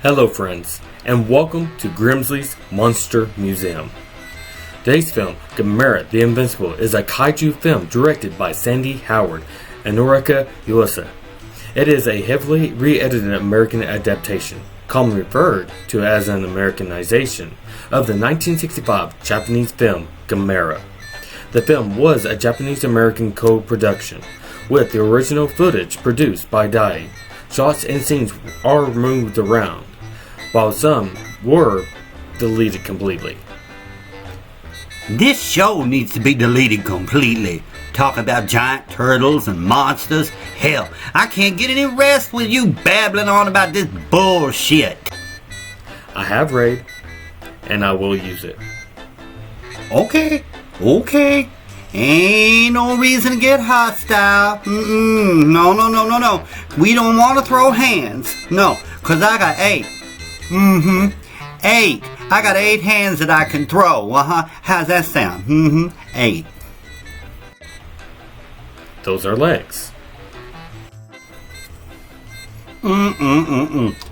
Hello friends, and welcome to Grimesly's Monster Museum. Today's film, Gamera the Invincible, is a kaiju film directed by Sandy Howard and Norika Yuasa. It is a heavily re-edited American adaptation, commonly referred to as an Americanization, of the 1965 Japanese film Gamera. The film was a Japanese-American co-production, with the original footage produced by Dai. Shots and scenes are moved around, while some were deleted completely. This show needs to be deleted completely. Talk about giant turtles and monsters. Hell, I can't get any rest with you babbling on about this bullshit. I have Raid, and I will use it. Okay. Ain't no reason to get hostile. No. We don't want to throw hands. No, 'cause I got 8. 8. I got 8 hands that I can throw. How's that sound? 8. Those are legs.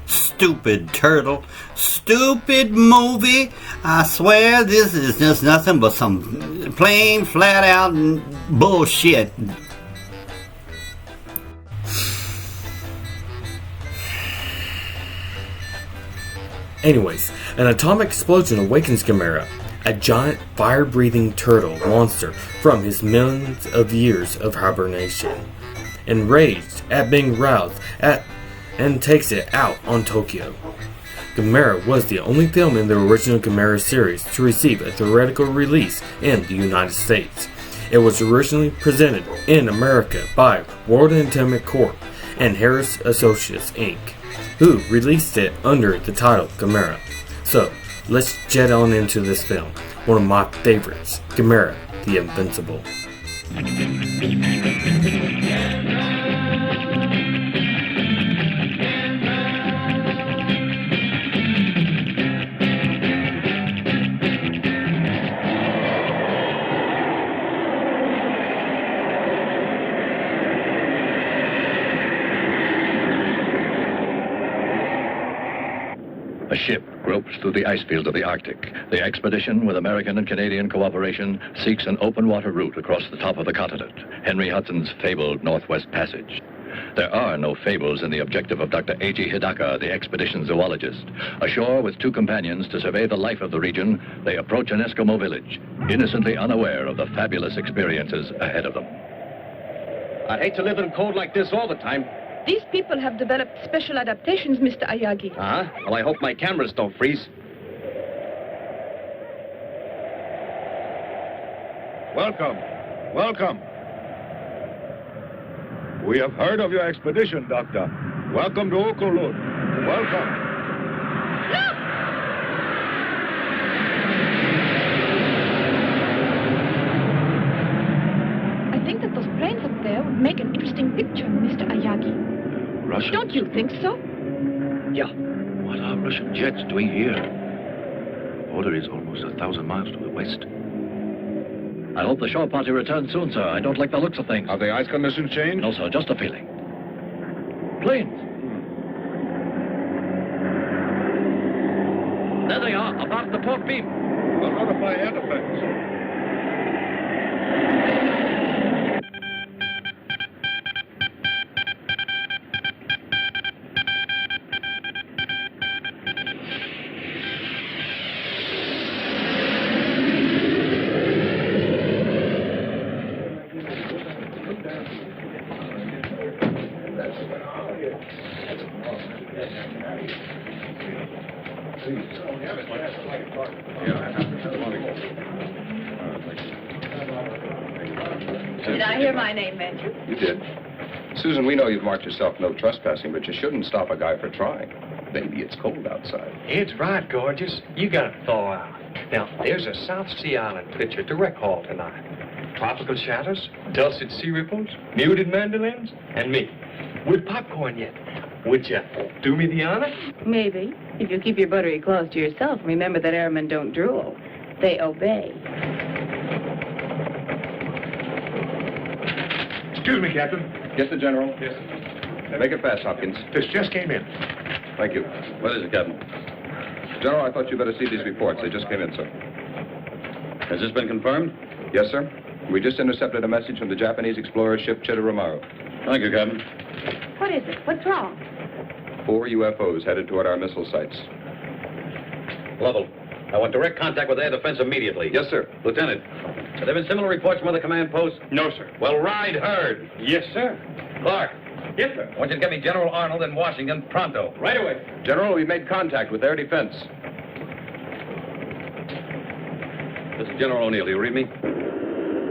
Stupid turtle. Stupid movie. I swear this is just nothing but some plain, flat out bullshit. Anyways, an atomic explosion awakens Gamera, a giant fire-breathing turtle monster from his millions of years of hibernation. Enraged at being roused and takes it out on Tokyo. Gamera was the only film in the original Gamera series to receive a theatrical release in the United States. It was originally presented in America by World Entertainment Corp. and Harris Associates Inc., who released it under the title Gamera. So, let's jet on into this film, one of my favorites, Gamera the Invincible. A ship gropes through the ice fields of the Arctic. The expedition, with American and Canadian cooperation, seeks an open water route across the top of the continent, Henry Hudson's fabled Northwest Passage. There are no fables in the objective of Dr. A.G. Hidaka, the expedition zoologist. Ashore with two companions to survey the life of the region, they approach an Eskimo village, innocently unaware of the fabulous experiences ahead of them. I'd hate to live in cold like this all the time. These people have developed special adaptations, Mr. Ayagi. Uh-huh. Well, I hope my cameras don't freeze. Welcome. Welcome. We have heard of your expedition, Doctor. Welcome to Okolud. Welcome. Look! I think that those planes up there would make an interesting picture, Mr. Ayagi. Russian? Don't you think so? Yeah. What are Russian jets doing here? The border is almost 1,000 miles to the west. I hope the shore party returns soon, sir. I don't like the looks of things. Have the ice conditions changed? No, sir, just a feeling. Planes. There they are, above the port beam. I'll notify air defense. Did I hear my name mentioned? You did. Susan, we know you've marked yourself no trespassing, but you shouldn't stop a guy for trying. Maybe it's cold outside. It's right, gorgeous. You gotta thaw out. Now, there's a South Sea Island picture to rec hall tonight. Tropical shadows, dulcet sea ripples, muted mandolins, and me. With popcorn yet. Would you do me the honor? Maybe. If you keep your buttery claws to yourself, remember that airmen don't drool. They obey. Excuse me, Captain. Yes, sir, General. Yes. Make it fast, Hopkins. This just came in. Thank you. What is it, Captain? General, I thought you better see these reports. They just came in, sir. Has this been confirmed? Yes, sir. We just intercepted a message from the Japanese explorer ship Chitoromaru. Thank you, Captain. What is it? What's wrong? 4 UFOs headed toward our missile sites. Lovell, I want direct contact with air defense immediately. Yes, sir. Lieutenant, have there been similar reports from other command posts? No, sir. Well, ride herd. Yes, sir. Clark, Yes, sir. I want you to get me General Arnold in Washington pronto. Right away. General, we've made contact with air defense. This is General O'Neill. Do you read me?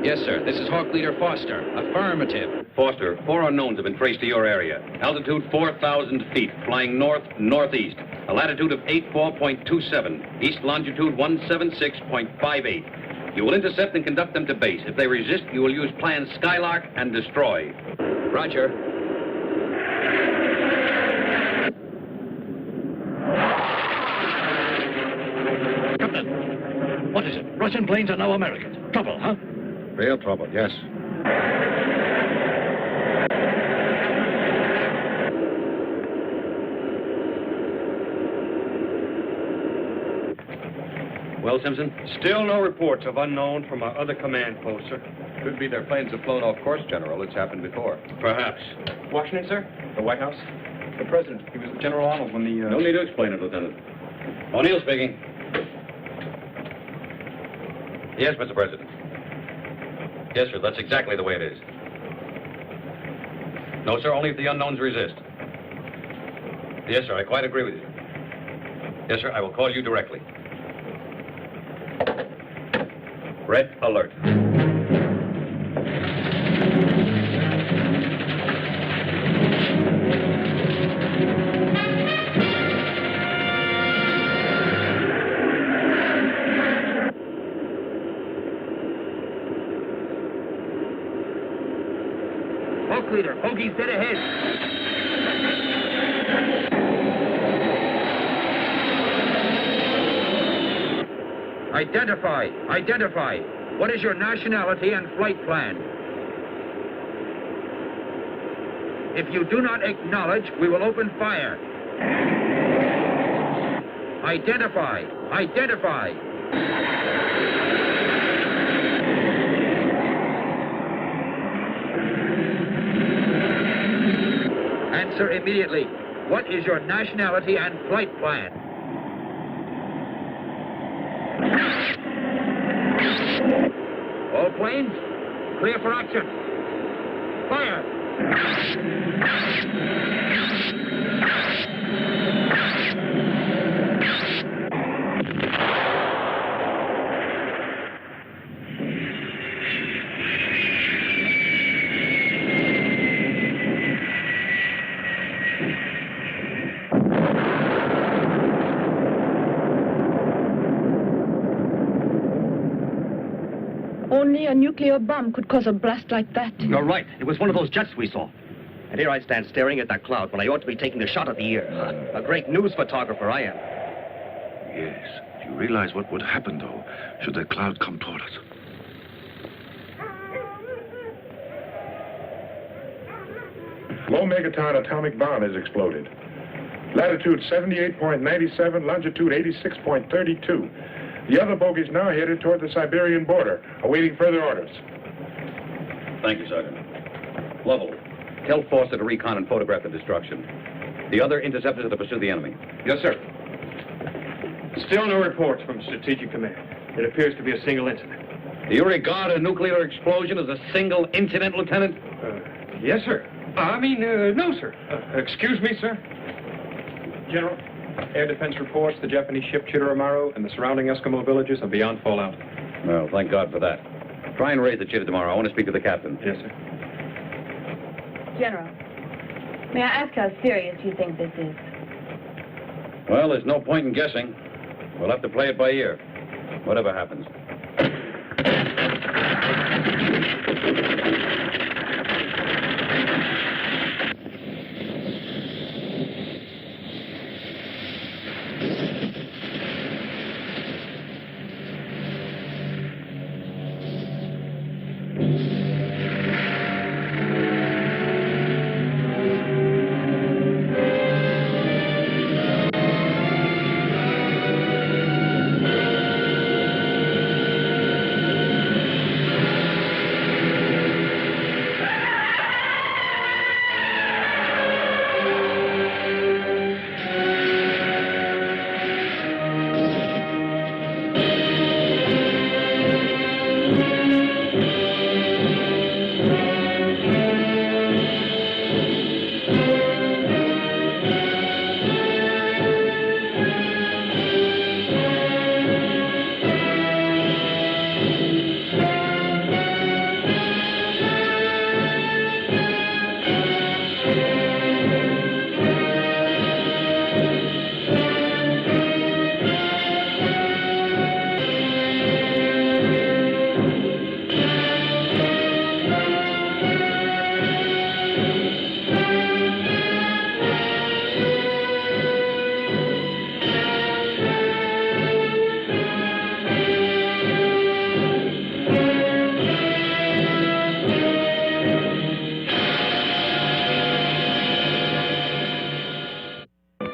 Yes, sir. This is Hawk Leader Foster. Affirmative. Foster, 4 unknowns have been traced to your area. Altitude 4,000 feet, flying north-northeast. A latitude of 84.27. East longitude 176.58. You will intercept and conduct them to base. If they resist, you will use plan Skylark and destroy. Roger. Captain, what is it? Russian planes are now Americans. Trouble, huh? Real trouble, yes. Well, Simpson? Still no reports of unknown from our other command posts, sir. Could be their planes have flown off course, General. It's happened before. Perhaps. Washington, sir? The White House? The President. He was with General Arnold when the, No need to explain it, Lieutenant. O'Neill speaking. Yes, Mr. President. Yes, sir, that's exactly the way it is. No, sir, only if the unknowns resist. Yes, sir, I quite agree with you. Yes, sir, I will call you directly. Red alert. Hawk Leader, Hoagie's dead ahead. Identify. What is your nationality and flight plan? If you do not acknowledge, we will open fire. Identify. Answer immediately. What is your nationality and flight plan? All planes, clear for action. Fire! Only a nuclear bomb could cause a blast like that. You're right. It was one of those jets we saw. And here I stand staring at that cloud when I ought to be taking a shot at the ear. A great news photographer I am. Yes. Do you realize what would happen, though, should that cloud come toward us? Low megaton atomic bomb has exploded. Latitude 78.97, longitude 86.32. The other bogey's now headed toward the Siberian border, awaiting further orders. Thank you, Sergeant. Lovell, tell Foster to recon and photograph the destruction. The other interceptors are to pursue the enemy. Yes, sir. Still no reports from Strategic Command. It appears to be a single incident. Do you regard a nuclear explosion as a single incident, Lieutenant? Yes, sir. No, sir. Excuse me, sir. General, air defense reports the Japanese ship Chitoromaru and the surrounding Eskimo villages are beyond fallout. Well, thank God for that. Try and raise the chitter tomorrow. I want to speak to the captain. Yes, sir. General, may I ask how serious you think this is? Well, there's no point in guessing. We'll have to play it by ear, whatever happens.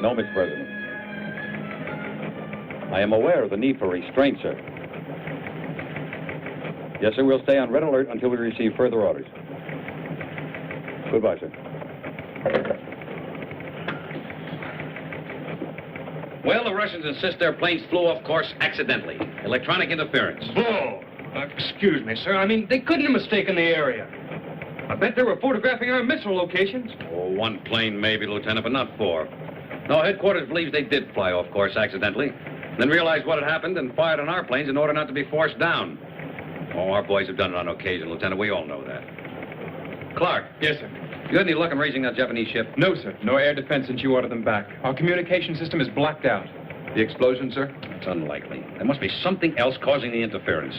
No, Mr. President. I am aware of the need for restraint, sir. Yes, sir, we'll stay on red alert until we receive further orders. Goodbye, sir. Well, the Russians insist their planes flew off course accidentally. Electronic interference. Bull! Excuse me, sir. They couldn't have mistaken the area. I bet they were photographing our missile locations. Oh, one plane maybe, Lieutenant, but not four. No, headquarters believes they did fly off course accidentally, then realized what had happened and fired on our planes in order not to be forced down. Oh, our boys have done it on occasion, Lieutenant. We all know that. Clark. Yes, sir. You had any luck in raising that Japanese ship? No, sir. No air defense since you ordered them back. Our communication system is blacked out. The explosion, sir? It's unlikely. There must be something else causing the interference.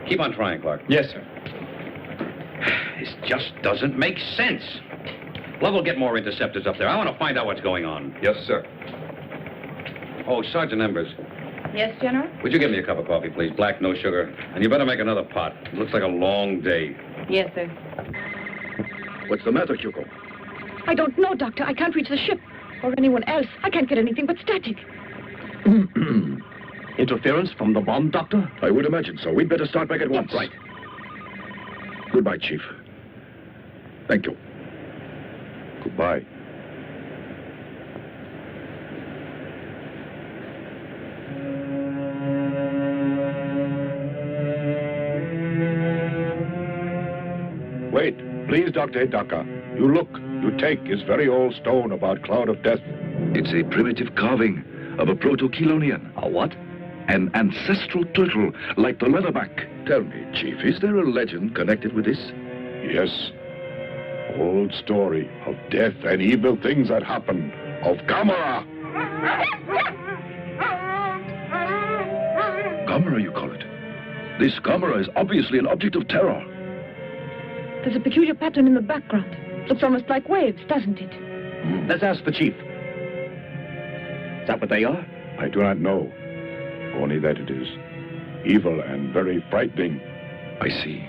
Keep on trying, Clark. Yes, sir. This just doesn't make sense. Lovell, get more interceptors up there. I want to find out what's going on. Yes, sir. Oh, Sergeant Embers, Yes, General? would you give me a cup of coffee, please? Black, no sugar. And you better make another pot. It looks like a long day. Yes, sir. What's the matter, Kyoko? I don't know, Doctor. I can't reach the ship. Or anyone else. I can't get anything but static. Interference from the bomb, Doctor? I would imagine so. We'd better start back at once. Right. Goodbye, Chief. Thank you. Goodbye. Wait, please, Dr. Hidaka. You look, you take his very old stone about Cloud of Death. It's a primitive carving of a proto-Chelonian. A what? An ancestral turtle, like the leatherback. Tell me, Chief, is there a legend connected with this? Yes. Old story of death and evil things that happen. Of Gamera. Gamera, you call it? This Gamera is obviously an object of terror. There's a peculiar pattern in the background. Looks almost like waves, doesn't it? Let's ask the Chief. Is that what they are? I do not know. Only that it is evil and very frightening. I see.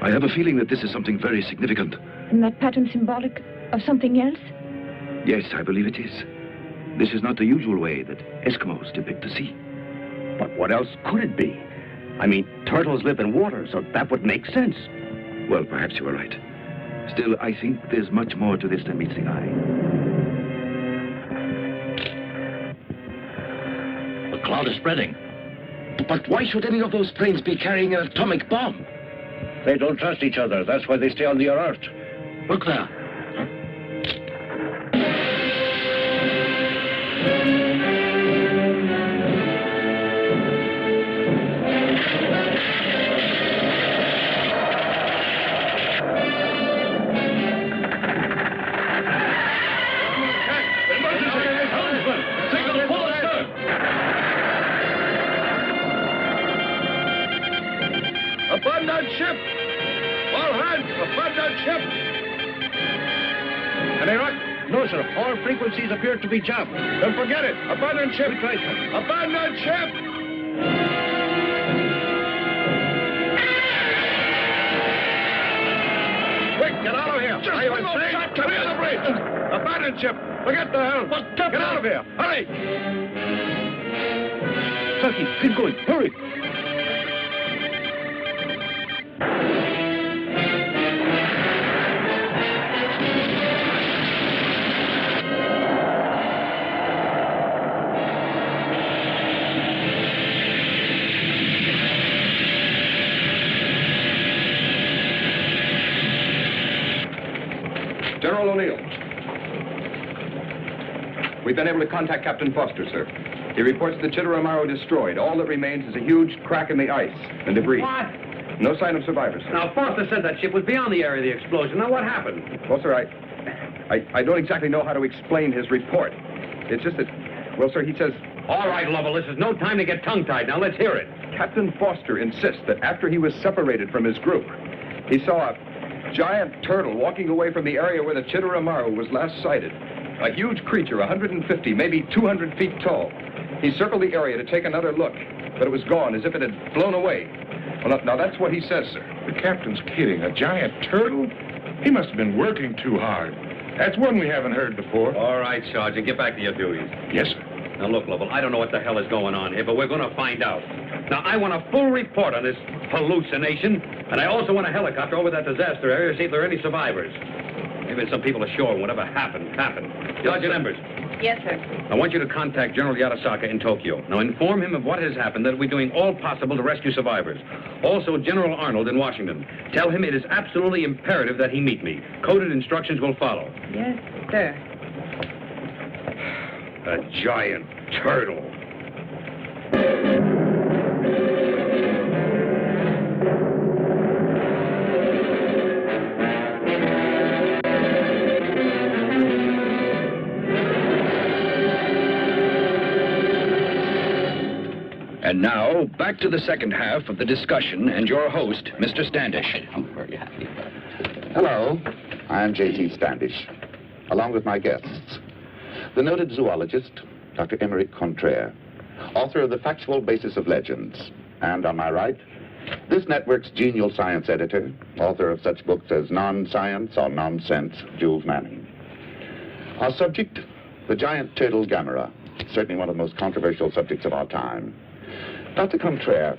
I have a feeling that this is something very significant. Isn't that pattern symbolic of something else? Yes, I believe it is. This is not the usual way that Eskimos depict the sea. But what else could it be? I mean, turtles live in water, so that would make sense. Well, perhaps you were right. Still, I think there's much more to this than meets the eye. The cloud is spreading. But why should any of those planes be carrying an atomic bomb? They don't trust each other. That's why they stay on the alert. Look there. Abandon ship! All hands, abandon ship! Any luck? No, sir. All frequencies appear to be jammed. Then forget it. Abandon ship. We tried, sir. Abandon ship! Quick, get out of here. Are you insane? Clear the bridge. Abandon ship. Forget the helm. Get out of here. Hurry! Tucky, keep going. Hurry! General O'Neill. We've been able to contact Captain Foster, sir. He reports the Chitteramaro destroyed. All that remains is a huge crack in the ice and debris. What? No sign of survivors, sir. Now, Foster said that ship was beyond the area of the explosion. Now, what happened? Well, sir, I don't exactly know how to explain his report. It's just that, well, sir, he says... All right, Lovell, this is no time to get tongue-tied. Now, let's hear it. Captain Foster insists that after he was separated from his group, he saw a giant turtle walking away from the area where the Chitteramaro was last sighted. A huge creature, 150, maybe 200 feet tall. He circled the area to take another look, but it was gone, as if it had flown away. Well, now that's what he says, sir. The captain's kidding. A giant turtle? He must have been working too hard. That's one we haven't heard before. All right, Sergeant, get back to your duties. Yes, sir. Now, look, Lovell, I don't know what the hell is going on here, but we're going to find out. Now, I want a full report on this hallucination, and I also want a helicopter over that disaster area to see if there are any survivors. Maybe some people ashore and whatever happened. Sergeant Embers. Yes, sir. I want you to contact General Yatasaka in Tokyo. Now, inform him of what has happened, that we're doing all possible to rescue survivors. Also, General Arnold in Washington. Tell him it is absolutely imperative that he meet me. Coded instructions will follow. Yes, sir. A giant turtle. And now, back to the second half of the discussion and your host, Mr. Standish. I'm very happy about it. Hello, I'm J.T. Standish, along with my guests, the noted zoologist, Dr. Emeric Contraire, author of The Factual Basis of Legends, and on my right, this network's genial science editor, author of such books as Non-Science or Nonsense, Jules Manning. Our subject, the giant turtle Gamera, certainly one of the most controversial subjects of our time. Dr. Contraire,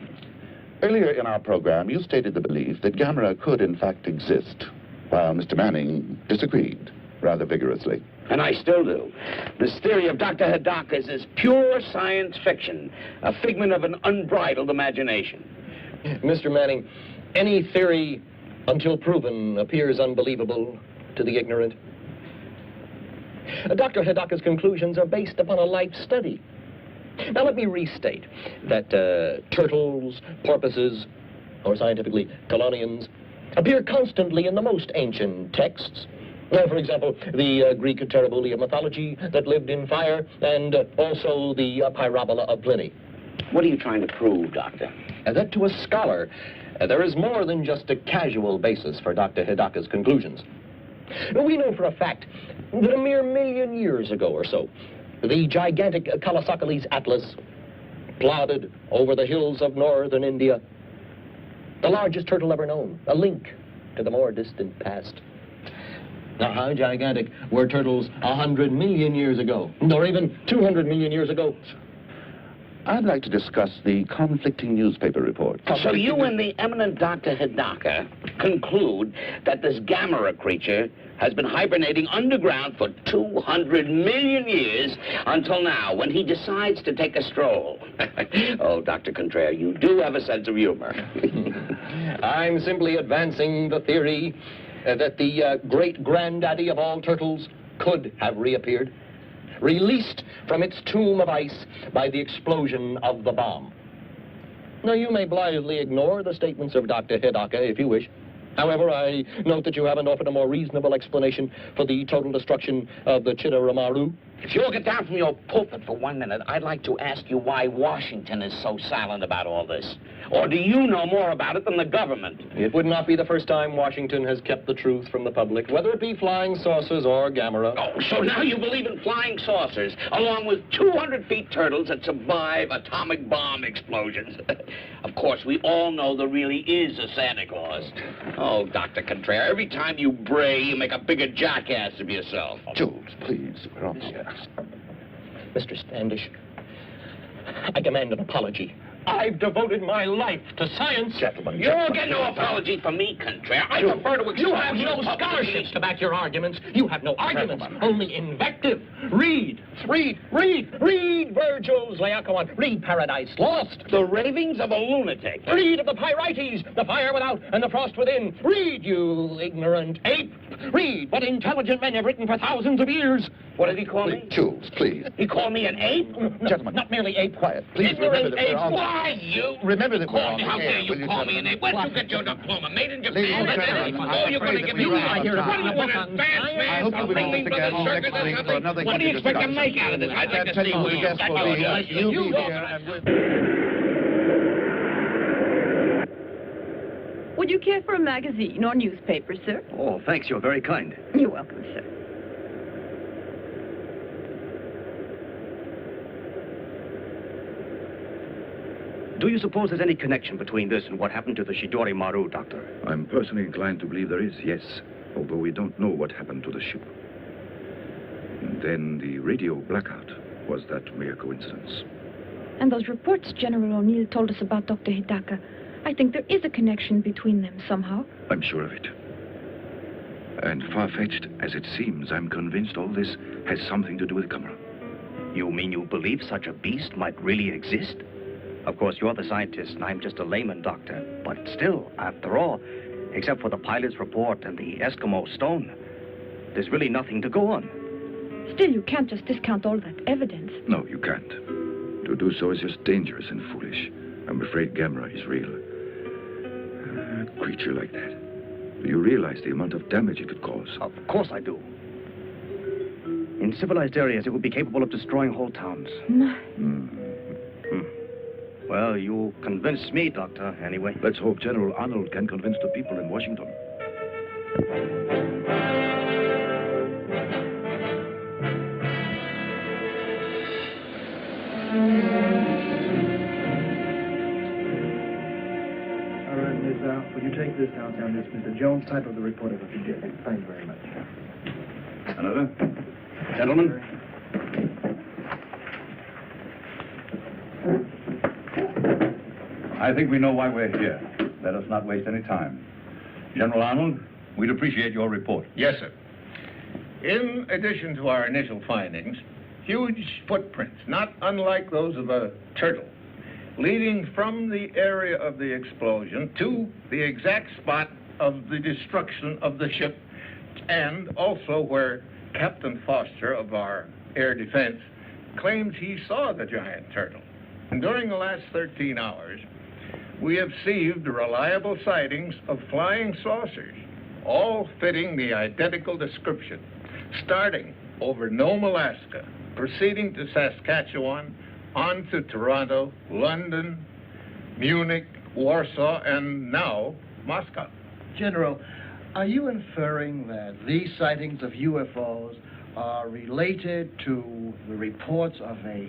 earlier in our program, you stated the belief that Gamera could, in fact, exist, while Mr. Manning disagreed rather vigorously. And I still do. This theory of Dr. Hidaka's is pure science fiction, a figment of an unbridled imagination. Mr. Manning, any theory, until proven, appears unbelievable to the ignorant. Dr. Hidaka's conclusions are based upon a life study. Now, let me restate that turtles, porpoises, or scientifically, chelonians, appear constantly in the most ancient texts. For example, the Greek Terribulia mythology that lived in fire, and also the Pyrobola of Pliny. What are you trying to prove, Doctor? That to a scholar, there is more than just a casual basis for Dr. Hidaka's conclusions. We know for a fact that a mere 1,000,000 years ago or so, the gigantic Kalasakalis Atlas plodded over the hills of northern India. The largest turtle ever known, a link to the more distant past. Now, how gigantic were turtles 100 million years ago, or even 200 million years ago? I'd like to discuss the conflicting newspaper reports. So you and the eminent Dr. Hidaka conclude that this Gamera creature has been hibernating underground for 200 million years until now, when he decides to take a stroll. Oh, Dr. Contreras, you do have a sense of humor. I'm simply advancing the theory that the great-granddaddy of all turtles could have reappeared, released from its tomb of ice by the explosion of the bomb. Now, you may blithely ignore the statements of Dr. Hidaka if you wish. However, I note that you haven't offered a more reasonable explanation for the total destruction of the Chitteramaru. If you'll get down from your pulpit for 1 minute, I'd like to ask you why Washington is so silent about all this. Or do you know more about it than the government? It would not be the first time Washington has kept the truth from the public, whether it be flying saucers or Gamera. Oh, so now you believe in flying saucers, along with 200-feet turtles that survive atomic bomb explosions. Of course, we all know there really is a Santa Claus. Oh, Dr. Contreras, every time you bray, you make a bigger jackass of yourself. Jules, please, we're on here. Mr. Standish, I demand an apology. I've devoted my life to science. Gentlemen, You'll get no apology from me, Contreras. I prefer to You have no scholarships to back your arguments. You have no arguments, only invective. Read Virgil's Laocoon. Read Paradise Lost. The ravings of a lunatic. Read of the Pyrites, the fire without and the frost within. Read, you ignorant ape. Read what intelligent men have written for thousands of years. What did he call me? Jules, please. He called me an ape? Gentlemen. Not merely ape. Quiet. Please Ignorant remember that ape. we're on... Why, you? Remember that we're on How the dare air, you will you, call me an gentlemen? ape? Where'd you get your diploma? Made in Ladies Japan? and gentlemen, Oh, you're going to give me I what? What do you want, advanced man? I hope you'll be with us again next week for another What do you expect to make out of this? I'd like to see who the guest will be. You'll be here and Would you care for a magazine or newspaper, sir? Oh, thanks. You're very kind. You're welcome, sir. Do you suppose there's any connection between this and what happened to the Shidori Maru, Doctor? I'm personally inclined to believe there is, yes, although we don't know what happened to the ship. And then the radio blackout. Was that mere coincidence? And those reports General O'Neill told us about Dr. Hidaka, I think there is a connection between them somehow. I'm sure of it. And far-fetched as it seems, I'm convinced all this has something to do with Gamera. You mean you believe such a beast might really exist? Of course, you're the scientist, and I'm just a layman, Doctor. But still, after all, except for the pilot's report and the Eskimo stone, there's really nothing to go on. Still, you can't just discount all that evidence. No, you can't. To do so is just dangerous and foolish. I'm afraid Gamera is real. A creature like that. Do you realize the amount of damage it could cause? Of course I do. In civilized areas, it would be capable of destroying whole towns. Well, you convinced me, Doctor, anyway. Let's hope General Arnold can convince the people in Washington. All right, Miss will you take this down, This Mr. Jones, type of the report if you did. Thank you very much. Another? Gentlemen? I think we know why we're here. Let us not waste any time. General Arnold, we'd appreciate your report. Yes, sir. In addition to our initial findings, huge footprints, not unlike those of a turtle, leading from the area of the explosion to the exact spot of the destruction of the ship, and also where Captain Foster of our air defense claims he saw the giant turtle. And during the last 13 hours, we have received reliable sightings of flying saucers, all fitting the identical description, starting over Nome, Alaska, proceeding to Saskatchewan, on to Toronto, London, Munich, Warsaw, and now Moscow. General, are you inferring that these sightings of UFOs are related to the reports of a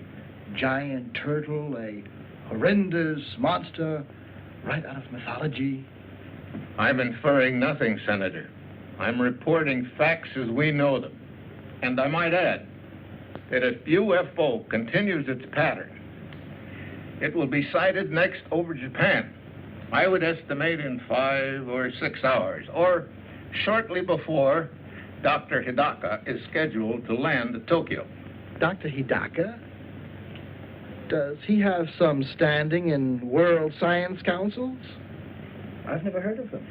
giant turtle, a horrendous monster right out of mythology? I'm inferring nothing, Senator. I'm reporting facts as we know them. And I might add that if UFO continues its pattern, It will be sighted next over Japan. I would estimate in 5 or 6 hours, or shortly before Dr. Hidaka is scheduled to land at Tokyo. Dr. Hidaka? Does he have some standing in world science councils? I've never heard of them.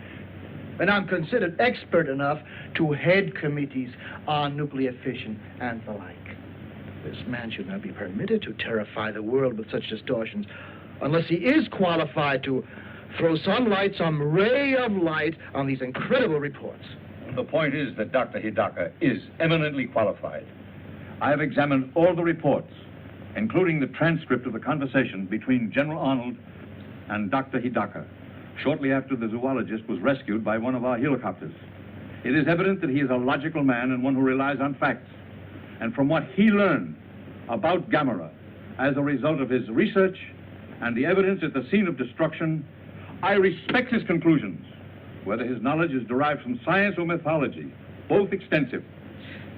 And I'm considered expert enough to head committees on nuclear fission and the like. This man should not be permitted to terrify the world with such distortions unless he is qualified to throw some ray of light on these incredible reports. The point is that Dr. Hidaka is eminently qualified. I have examined all the reports, including the transcript of the conversation between General Arnold and Dr. Hidaka, shortly after the zoologist was rescued by one of our helicopters. It is evident that he is a logical man and one who relies on facts. And from what he learned about Gamera as a result of his research and the evidence at the scene of destruction, I respect his conclusions, whether his knowledge is derived from science or mythology, both extensive.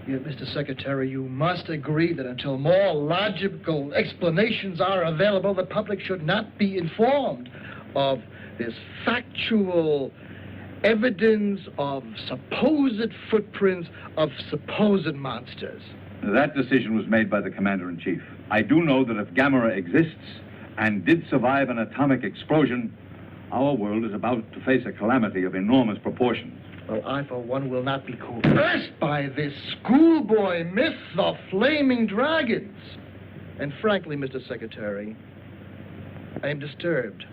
Yet, Mr. Secretary, you must agree that until more logical explanations are available, the public should not be informed of this factual evidence of supposed footprints of supposed monsters. That decision was made by the Commander-in-Chief. I do know that if Gamera exists and did survive an atomic explosion, our world is about to face a calamity of enormous proportions. Well, I, for one, will not be coerced by this schoolboy myth of flaming dragons. And frankly, Mr. Secretary, I am disturbed.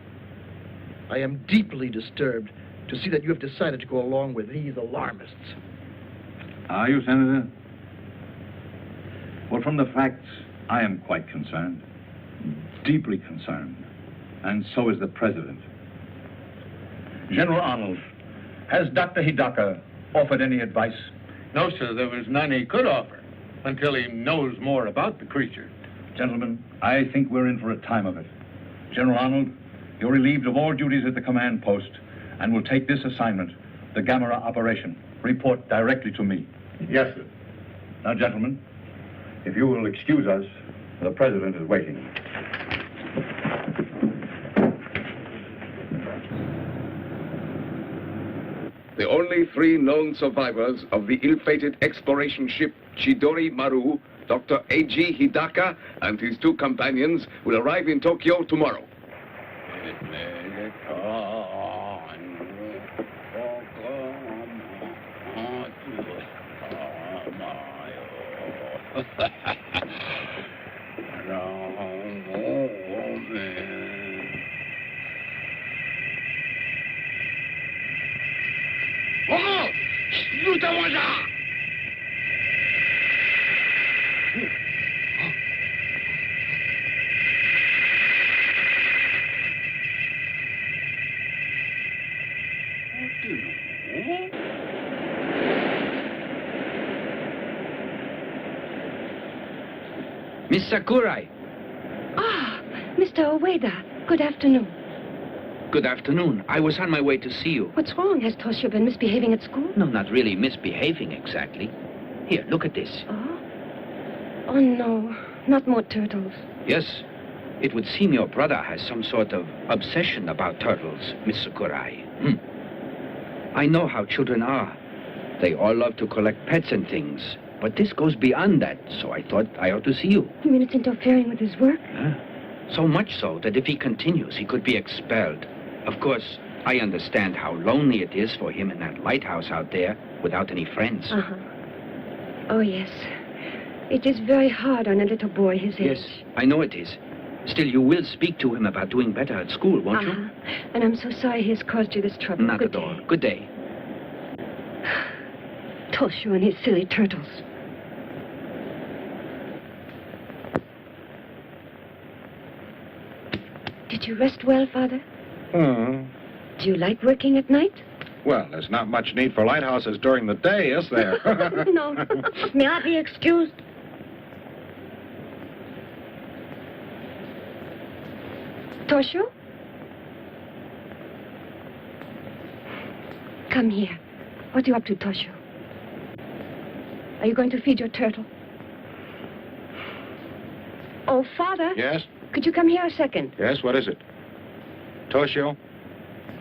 I am deeply disturbed to see that you have decided to go along with these alarmists. Are you, Senator? Well, from the facts, I am quite concerned. Deeply concerned. And so is the President. General Arnold, has Dr. Hidaka offered any advice? No, sir, there was none he could offer until he knows more about the creature. Gentlemen, I think we're in for a time of it. General Arnold, you're relieved of all duties at the command post and will take this assignment, the Gamera operation. Report directly to me. Yes, sir. Now, gentlemen, if you will excuse us, the President is waiting. The only 3 known survivors of the ill-fated exploration ship Chidori Maru, Dr. A.G. Hidaka and his 2 companions, will arrive in Tokyo tomorrow. Miss Sakurai. Ah, Mr. Ueda. Good afternoon. Good afternoon. I was on my way to see you. What's wrong? Has Toshio been misbehaving at school? No, not really misbehaving exactly. Here, look at this. Oh? Oh, no. Not more turtles. Yes. It would seem your brother has some sort of obsession about turtles, Miss Sakurai. I know how children are. They all love to collect pets and things. But this goes beyond that, so I thought I ought to see you. You mean it's interfering with his work? So much so that if he continues, he could be expelled. Of course, I understand how lonely it is for him in that lighthouse out there without any friends. Uh-huh. Oh, yes. It is very hard on a little boy his age. Yes, I know it is. Still, you will speak to him about doing better at school, won't you? And I'm so sorry he has caused you this trouble. Not at all. Good day. Toshio and his silly turtles. Did you rest well, Father? Do you like working at night? Well, there's not much need for lighthouses during the day, is there? No. May I be excused? Toshio? Come here. What are you up to, Toshio? Are you going to feed your turtle? Oh, Father. Yes? Could you come here a second? Yes, what is it? Toshio,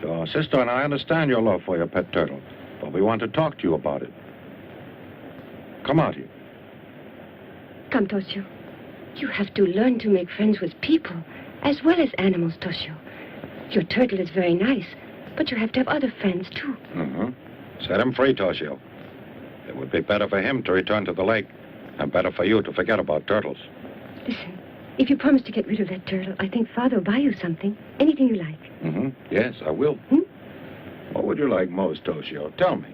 your sister and I understand your love for your pet turtle, but we want to talk to you about it. Come out here. Come, Toshio. You have to learn to make friends with people as well as animals, Toshio. Your turtle is very nice, but you have to have other friends, too. Set him free, Toshio. It would be better for him to return to the lake, and better for you to forget about turtles. Listen, if you promise to get rid of that turtle, I think Father will buy you something. Anything you like. Yes, I will. What would you like most, Toshio? Tell me.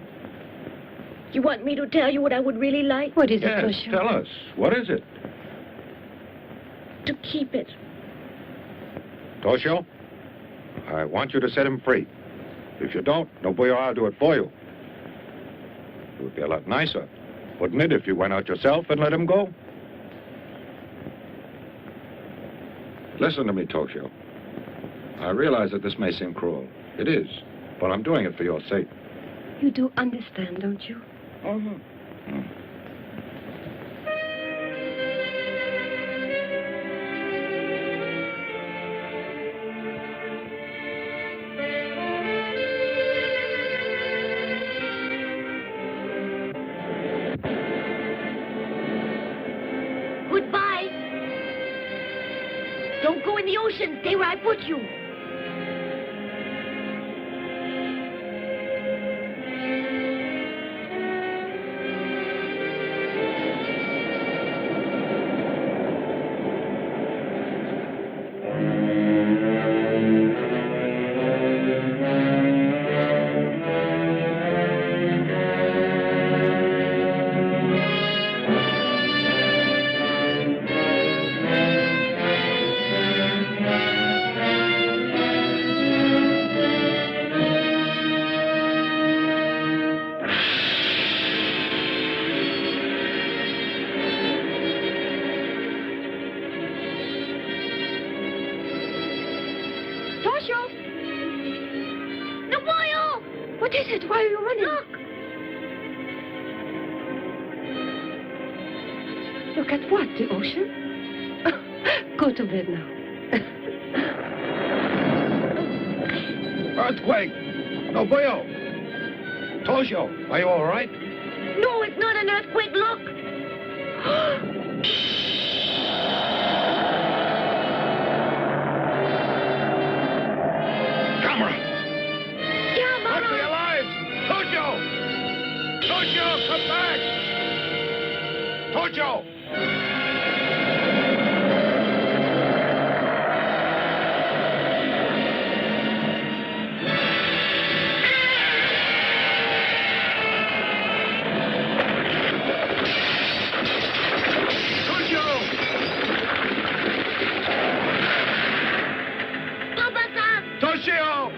You want me to tell you what I would really like? What is it, Yes, Toshio? tell us. What is it? To keep it. Toshio, I want you to set him free. If you don't, Nobuyo, I'll do it for you. It would be a lot nicer, wouldn't it, if you went out yourself and let him go? Listen to me, Toshio. I realize that this may seem cruel. It is, but I'm doing it for your sake. You do understand, don't you? Goodbye. Don't go in the ocean. Stay where I put you. Toshio! Nobuyo! What is it? Why are you running? Look at what? The ocean? Go to bed now. Earthquake! Nobuyo! Toshio, are you all right? No, it's not an earthquake. Look. Run for your lives! Toshio! Toshio, come back! Toshio! Toshio!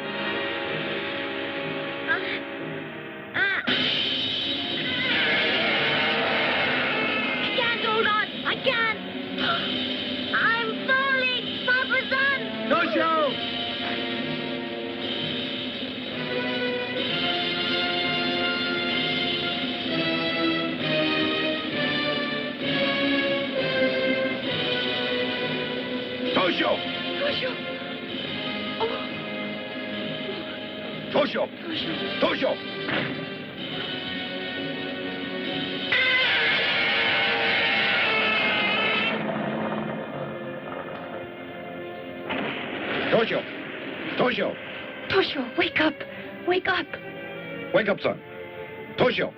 I can't hold on. I can't. I'm falling. Papa-san. Toshio! Toshio! Toshio! Toshio! Toshio! Toshio! Toshio! Toshio, wake up! Wake up! Wake up, son. Toshio!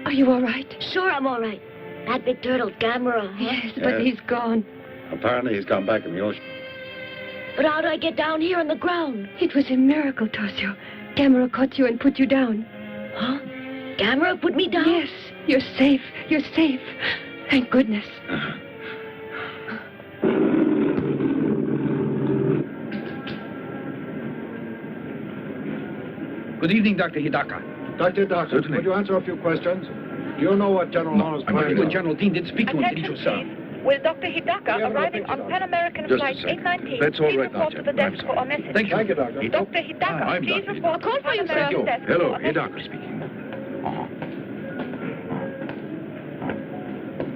Are you all right? Sure, I'm all right. That big turtle, Gamera, huh? Yes, but Yes. he's gone. Apparently he's gone back in the ocean. But how do I get down here on the ground? It was a miracle, Toshio. Gamera caught you and put you down. Huh? Gamera put me down? Yes, you're safe. You're safe. Thank goodness. Good evening, Dr. Hidaka. Dr. Doctor, could you answer a few questions? Do you know what General Arnold's plan You and is? General Dean did speak to him, didn't you, sir? Will Dr. Hidaka, arriving on Pan American Just a Flight second. 819, That's all please right now, report to the General. desk for a message? Thank you. Thank you, Doctor. Dr. Hidaka, I'm please Dr. report to Pan American desk Hello, for a message. Hidaka speaking.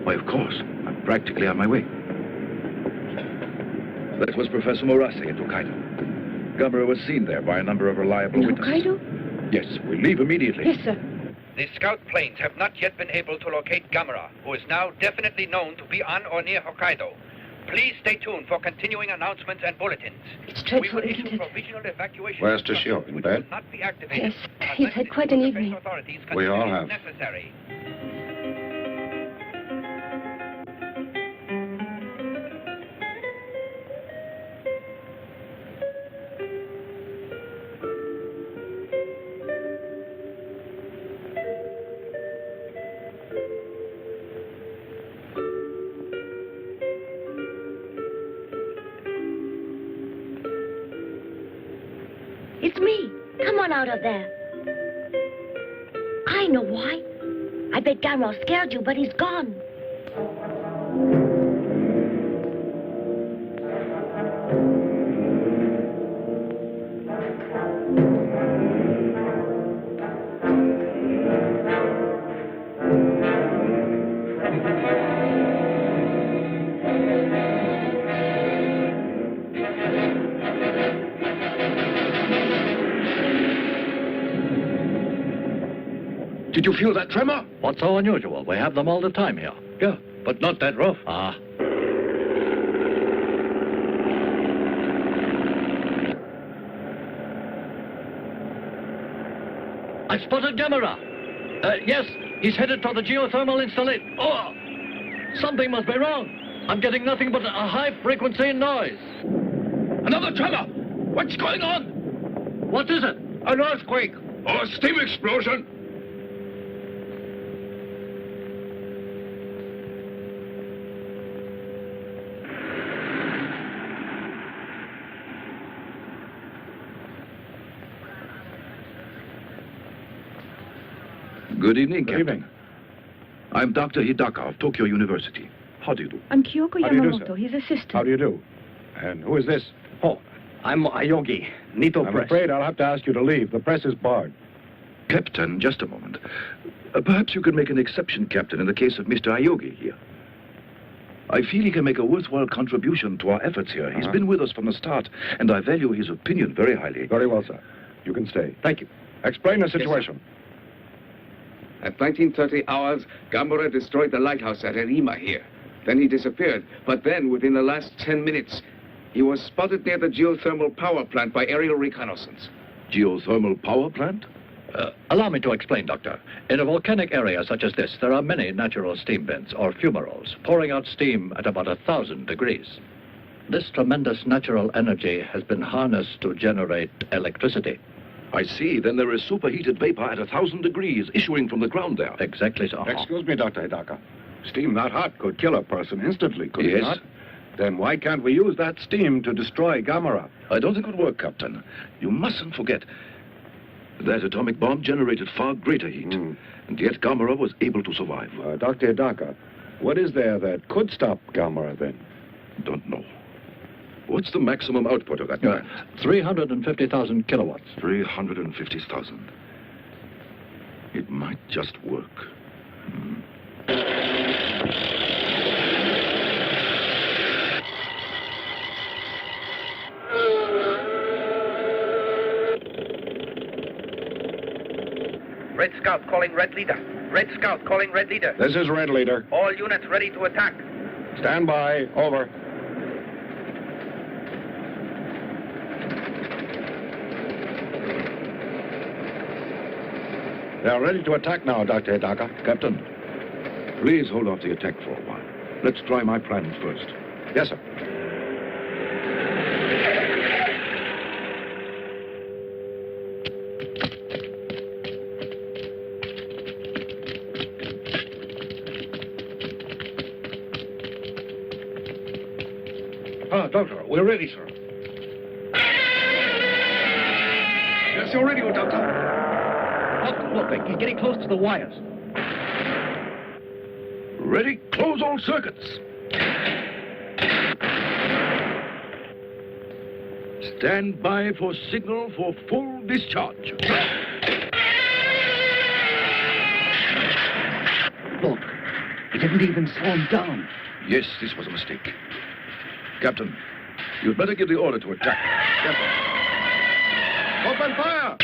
Why, of course. I'm practically on my way. That was Professor Morasi at Hokkaido. Gamera was seen there by a number of reliable witnesses. Hokkaido? Yes, we leave immediately. Yes, sir. The scout planes have not yet been able to locate Gamera, who is now definitely known to be on or near Hokkaido. Please stay tuned for continuing announcements and bulletins. It's dreadful, we will isn't issue it? provisional evacuation Where's Toshio? In bed? not be activated Yes, he's had quite an evening. We all have. necessary. It's me. Come on out of there. I know why. I bet Gamera scared you, but he's gone. Did you feel that tremor? What's so unusual? We have them all the time here. Yeah, but not that rough. Ah. I spotted Gamera. Yes, he's headed toward the geothermal installation. Oh! Something must be wrong. I'm getting nothing but a high-frequency noise. Another tremor! What's going on? What is it? An earthquake! Or a steam explosion! Good evening, Captain. Good evening. I'm Dr. Hidaka of Tokyo University. How do you do? I'm Kyoko How do you do, Yamamoto, sir? his assistant. How do you do? And who is this? Oh, I'm Ayogi, Nito I'm Press. afraid I'll have to ask you to leave. The press is barred. Captain, just a moment. Perhaps you could make an exception, Captain, in the case of Mr. Ayogi here. I feel he can make a worthwhile contribution to our efforts here. He's been with us from the start, and I value his opinion very highly. Very well, sir. You can stay. Thank you. Explain the situation. At 1930 hours, Gamera destroyed the lighthouse at Erima here. Then he disappeared. But then, within the last 10 minutes, he was spotted near the geothermal power plant by aerial reconnaissance. Geothermal power plant? Allow me to explain, Doctor. In a volcanic area such as this, there are many natural steam vents, or fumaroles, pouring out steam at about 1,000 degrees. This tremendous natural energy has been harnessed to generate electricity. I see. Then there is superheated vapor at 1,000 degrees issuing from the ground there. Exactly so. Excuse me, Dr. Hidaka. Steam that hot could kill a person instantly, could it Yes. not? Then why can't we use that steam to destroy Gamera? I don't think it would work, Captain. You mustn't forget that atomic bomb generated far greater heat, and yet Gamera was able to survive. Dr. Hidaka, what is there that could stop Gamera then? Don't know. What's the maximum output of that plant? 350,000 kilowatts. 350,000. It might just work. Red Scout calling Red Leader. Red Scout calling Red Leader. This is Red Leader. All units ready to attack. Stand by. Over. They are ready to attack now, Dr. Hidaka. Captain, please hold off the attack for a while. Let's try my plans first. Yes, sir. Doctor, we're ready, sir. Yes, you're ready, Doctor. Look, he's getting close to the wires. Ready? Close all circuits. Stand by for signal for full discharge. Look, he can didn't even slow him down. Yes, this was a mistake. Captain, you'd better give the order to attack. Captain. Open fire!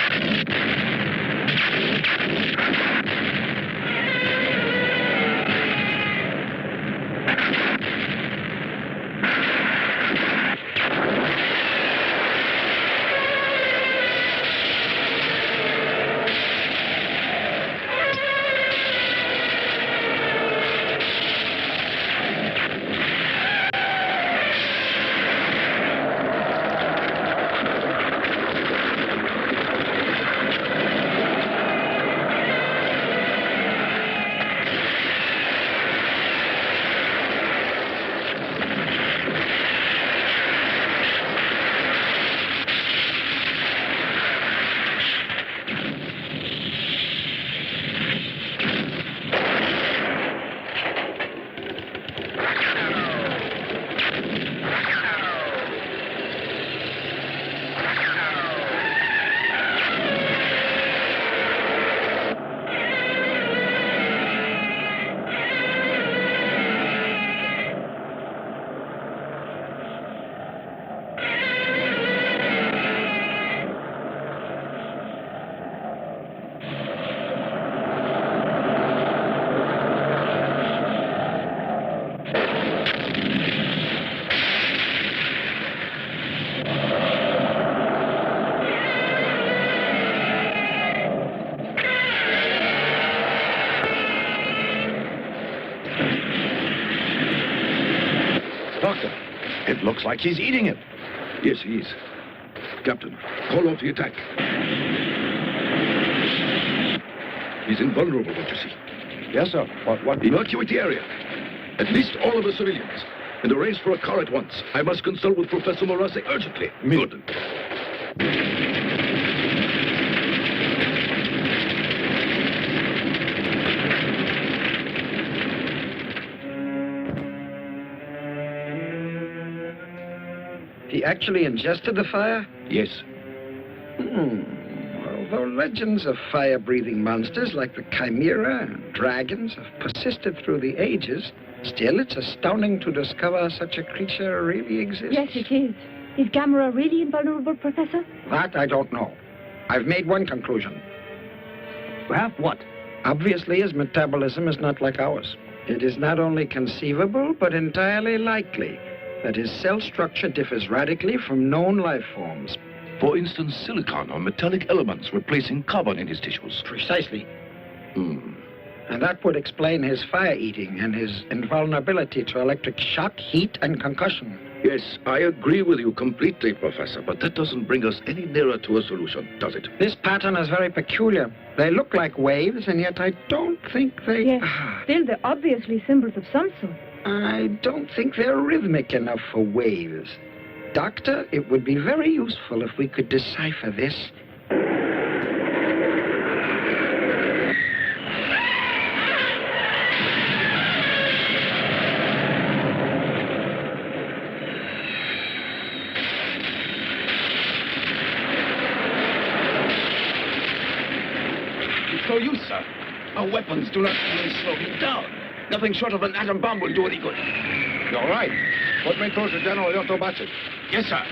Doctor, it looks like he's eating it. Yes, he is. Captain, call off the attack. He's invulnerable, don't you see? Yes, sir. What? Evacuate the area. At least all of the civilians. And arrange for a car at once. I must consult with Professor Morase urgently. Good. He actually ingested the fire? Yes. Although legends of fire-breathing monsters like the Chimera and dragons have persisted through the ages, still it's astounding to discover such a creature really exists. Yes, it is. Is Gamera really invulnerable, Professor? That I don't know. I've made one conclusion. Well, what? Obviously, his metabolism is not like ours. It is not only conceivable, but entirely likely that his cell structure differs radically from known life forms. For instance, silicon or metallic elements replacing carbon in his tissues. Precisely. And that would explain his fire-eating and his invulnerability to electric shock, heat, and concussion. Yes, I agree with you completely, Professor, but that doesn't bring us any nearer to a solution, does it? This pattern is very peculiar. They look like waves, and yet I don't think they... Yes, still they're obviously symbols of some sort. I don't think they're rhythmic enough for waves. Doctor, it would be very useful if we could decipher this. It's no use, sir. Our weapons do not even slow him down. Nothing short of an atom bomb will do any good. You're right. Put me through to General Yotobashi. Yes, sir.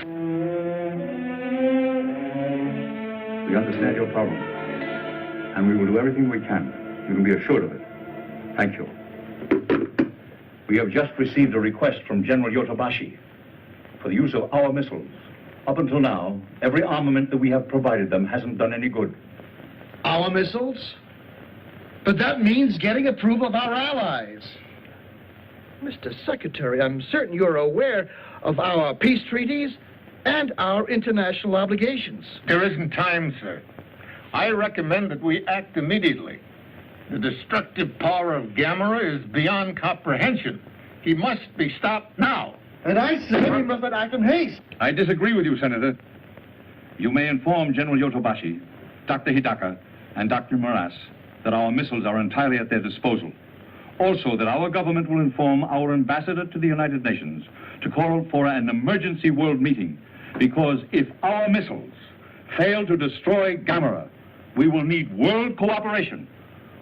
We understand your problem, and we will do everything we can. You can be assured of it. Thank you. We have just received a request from General Yotobashi for the use of our missiles. Up until now, every armament that we have provided them hasn't done any good. Our missiles? But that means getting approval of our allies. Mr. Secretary, I'm certain you're aware of our peace treaties and our international obligations. There isn't time, sir. I recommend that we act immediately. The destructive power of Gamera is beyond comprehension. He must be stopped now. And I say we must act in haste. I disagree with you, Senator. You may inform General Yotobashi, Dr. Hidaka, and Dr. Moras that our missiles are entirely at their disposal. Also, that our government will inform our ambassador to the United Nations to call for an emergency world meeting, because if our missiles fail to destroy Gamera, we will need world cooperation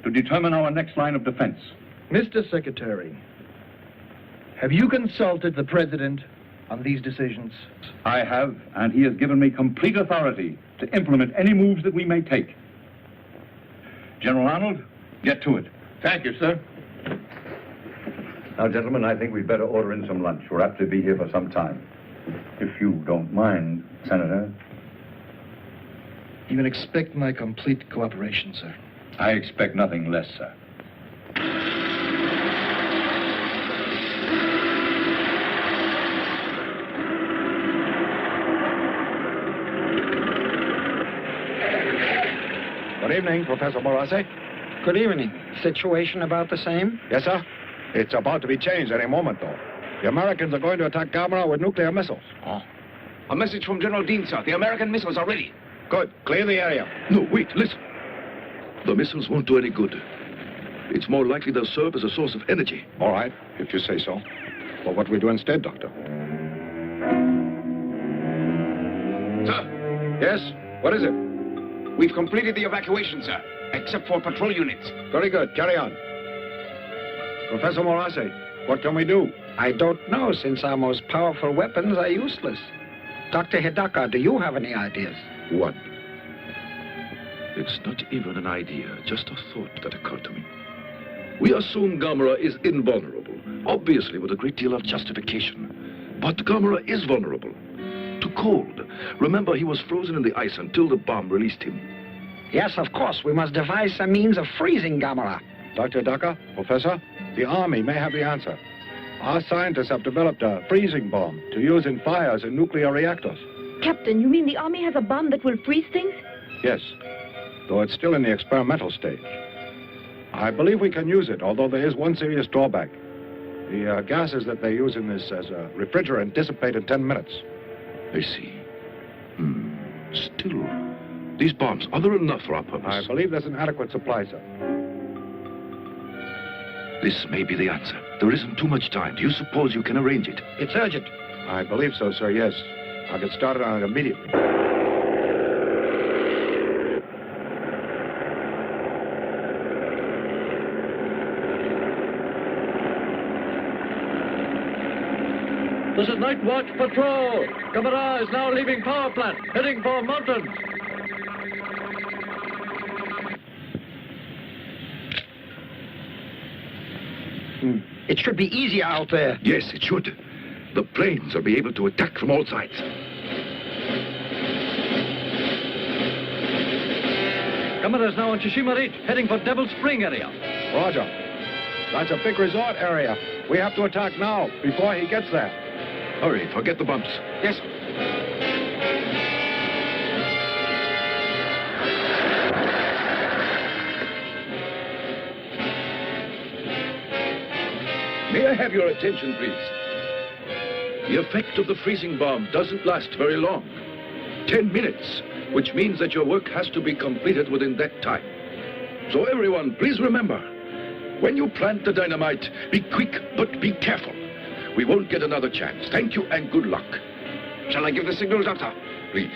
to determine our next line of defense. Mr. Secretary, have you consulted the President on these decisions? I have, and he has given me complete authority to implement any moves that we may take. General Arnold, get to it. Thank you, sir. Now, gentlemen, I think we'd better order in some lunch. We're apt to be here for some time. If you don't mind, Senator. You can expect my complete cooperation, sir. I expect nothing less, sir. Good evening, Professor Morase. Good evening. Situation about the same? Yes, sir. It's about to be changed any moment, though. The Americans are going to attack Gamera with nuclear missiles. Oh. A message from General Dean, sir. The American missiles are ready. Good. Clear the area. No, wait, listen. The missiles won't do any good. It's more likely they'll serve as a source of energy. All right, if you say so. But what do we do instead, Doctor? Sir? Yes? What is it? We've completed the evacuation, sir, except for patrol units. Very good. Carry on. Professor Morase, what can we do? I don't know, since our most powerful weapons are useless. Dr. Hidaka, do you have any ideas? One. It's not even an idea, just a thought that occurred to me. We assume Gamera is invulnerable, obviously with a great deal of justification. But Gamera is vulnerable to cold. Remember, he was frozen in the ice until the bomb released him. Yes, of course. We must devise some means of freezing Gamera. Dr. Hidaka, Professor, the Army may have the answer. Our scientists have developed a freezing bomb to use in fires in nuclear reactors. Captain, you mean the Army has a bomb that will freeze things? Yes, though it's still in the experimental stage. I believe we can use it, although there is one serious drawback. The gases that they use in this as a refrigerant dissipate in 10 minutes. I see. Still, these bombs, are there enough for our purpose? I believe there's an adequate supply, sir. This may be the answer. There isn't too much time. Do you suppose you can arrange it? It's urgent. I believe so, sir, yes. I'll get started on it immediately. This is Night Watch Patrol. Gamera is now leaving power plant, heading for mountains. It should be easier out there. Yes, it should. The planes will be able to attack from all sides. Gamera is now on Tsushima Reach, heading for Devil Spring area. Roger. That's a big resort area. We have to attack now, before he gets there. Hurry, forget the bumps. Yes. May I have your attention, please? The effect of the freezing bomb doesn't last very long. 10 minutes, which means that your work has to be completed within that time. So everyone, please remember, when you plant the dynamite, be quick, but be careful. We won't get another chance. Thank you and good luck. Shall I give the signal, Doctor? Please.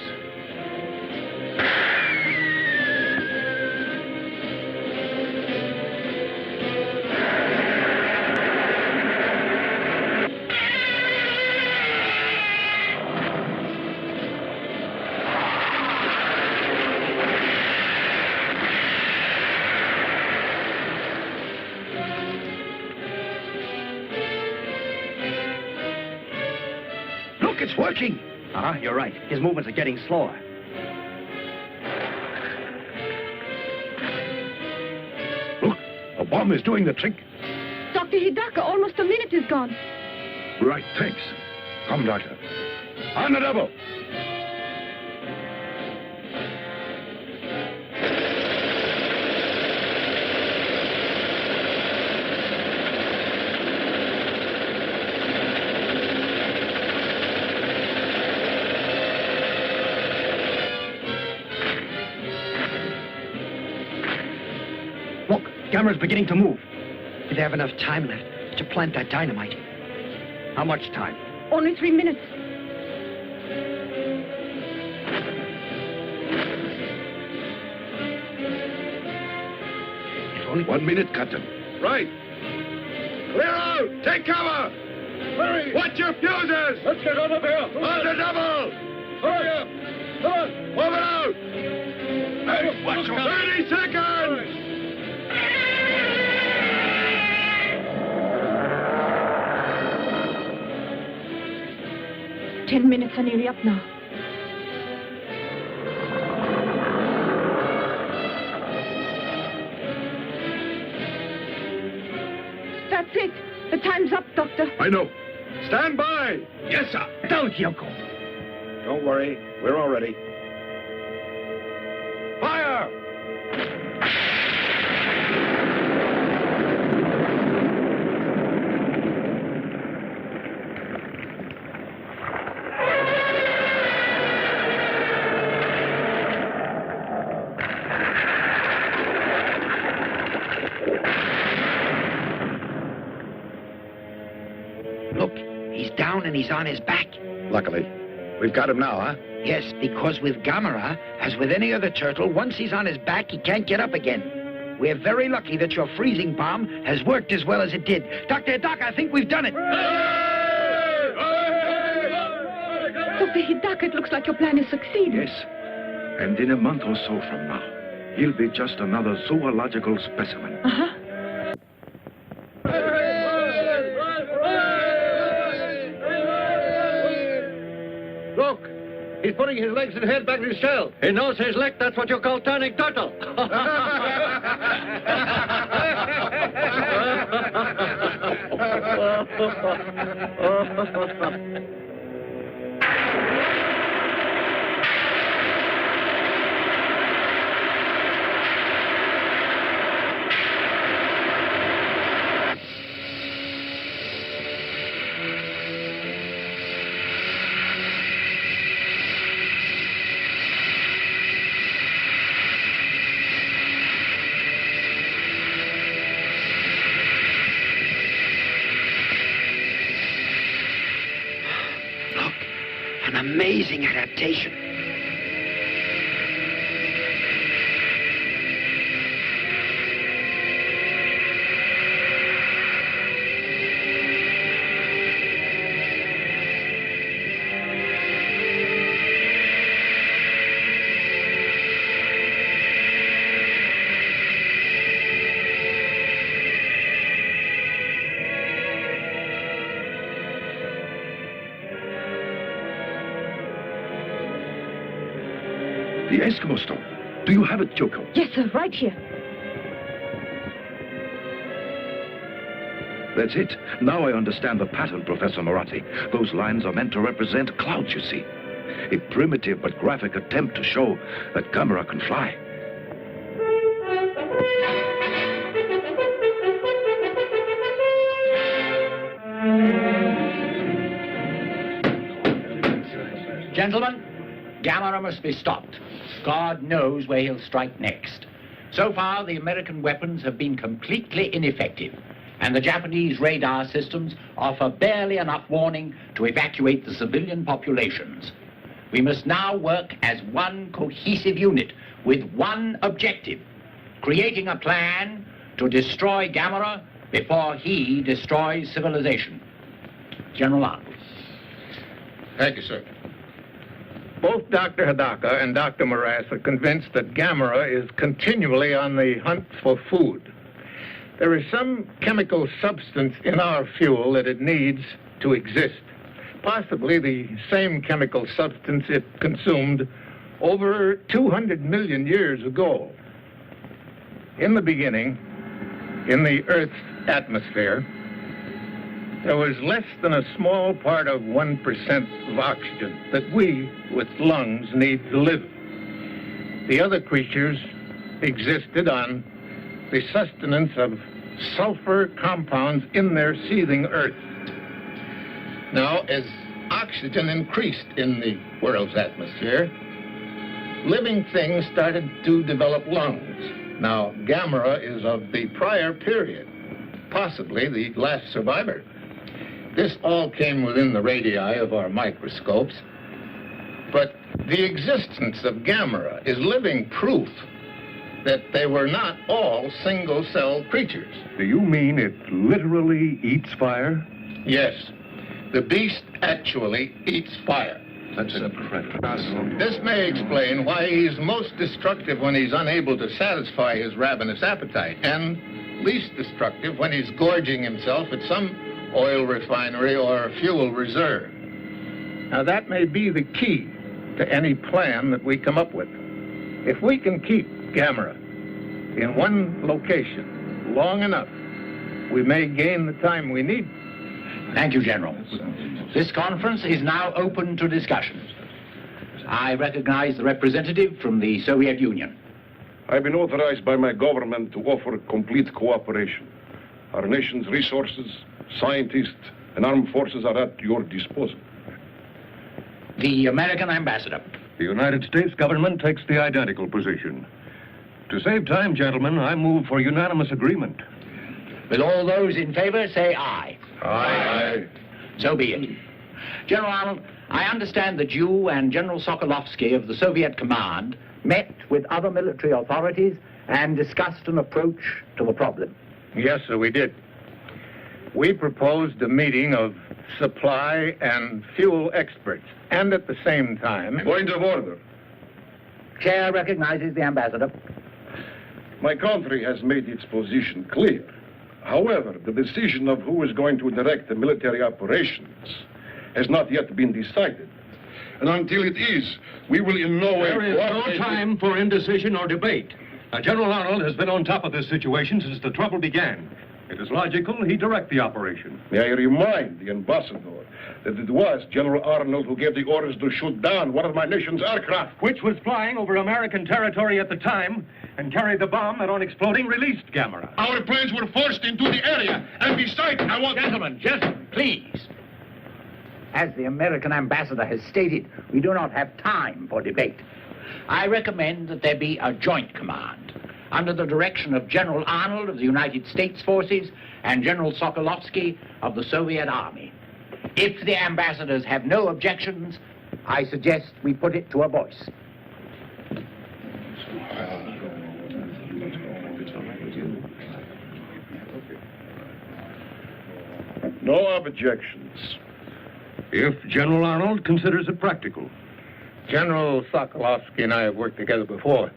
It's working. You're right. His movements are getting slower. Look, a bomb is doing the trick. Dr. Hidaka, almost a minute is gone. Right, thanks. Come, Doctor. On the double. Gamera's beginning to move. They have enough time left to plant that dynamite. How much time? Only 3 minutes. It's only 1 minute, Captain. Right. Clear out! Take cover! Hurry! Watch your fuses! Let's get out of here! On the double! Hurry up! Come on! Move it out! Hey, watch 30 seconds! 10 minutes are nearly up now. That's it. The time's up, Doctor. I know. Stand by! Yes, sir. Don't, Yoko. Don't worry. We're all ready. Fire! Look, he's down and he's on his back. Luckily. We've got him now, huh? Yes, because with Gamera, as with any other turtle, once he's on his back, he can't get up again. We're very lucky that your freezing bomb has worked as well as it did. Dr. Hidaka, I think we've done it. Dr. Hidaka, it looks like your plan has succeeded. Yes. And in a month or so from now, he'll be just another zoological specimen. Uh-huh. Look, he's putting his legs and head back in his shell. He knows his leg. That's what you call turning turtle. An amazing adaptation. The Eskimo stone. Do you have it, Yoko? Yes, sir, right here. That's it. Now I understand the pattern, Professor Moratti. Those lines are meant to represent clouds, you see. A primitive but graphic attempt to show that Gamera can fly. Gentlemen, Gamera must be stopped. God knows where he'll strike next. So far, the American weapons have been completely ineffective, and the Japanese radar systems offer barely enough warning to evacuate the civilian populations. We must now work as one cohesive unit with one objective, creating a plan to destroy Gamera before he destroys civilization. General Arnold. Thank you, sir. Both Dr. Hidaka and Dr. Morass are convinced that Gamera is continually on the hunt for food. There is some chemical substance in our fuel that it needs to exist. Possibly the same chemical substance it consumed over 200 million years ago. In the beginning, in the Earth's atmosphere, there was less than a small part of 1% of oxygen that we, with lungs, need to live. The other creatures existed on the sustenance of sulfur compounds in their seething earth. Now, as oxygen increased in the world's atmosphere, living things started to develop lungs. Now, Gamera is of the prior period, possibly the last survivor. This all came within the radii of our microscopes, but the existence of Gamera is living proof that they were not all single-cell creatures. Do you mean it literally eats fire? Yes, the beast actually eats fire. That's incredible. This may explain why he's most destructive when he's unable to satisfy his ravenous appetite, and least destructive when he's gorging himself at some oil refinery or fuel reserve. Now, that may be the key to any plan that we come up with. If we can keep Gamera in one location long enough, we may gain the time we need. Thank you, General. This conference is now open to discussion. I recognize the representative from the Soviet Union. I've been authorized by my government to offer complete cooperation. Our nation's resources, scientists, and armed forces are at your disposal. The American ambassador. The United States government takes the identical position. To save time, gentlemen, I move for unanimous agreement. Will all those in favor say aye? Aye. So be it. General Arnold, I understand that you and General Sokolovsky of the Soviet Command met with other military authorities and discussed an approach to the problem. Yes, sir, we did. We proposed a meeting of supply and fuel experts, and at the same time... Point of order. Chair recognizes the ambassador. My country has made its position clear. However, the decision of who is going to direct the military operations has not yet been decided. And until it is, we will in no way... There is no time for indecision or debate. General Arnold has been on top of this situation since the trouble began. It is logical he direct the operation. May I remind the ambassador that it was General Arnold who gave the orders to shoot down one of my nation's aircraft. Which was flying over American territory at the time and carried the bomb that on exploding released Gamera. Our planes were forced into the area, and besides, I want... Gentlemen, please. As the American ambassador has stated, we do not have time for debate. I recommend that there be a joint command under the direction of General Arnold of the United States Forces and General Sokolovsky of the Soviet Army. If the ambassadors have no objections, I suggest we put it to a voice. No objections. If General Arnold considers it practical. General Sokolovsky and I have worked together before,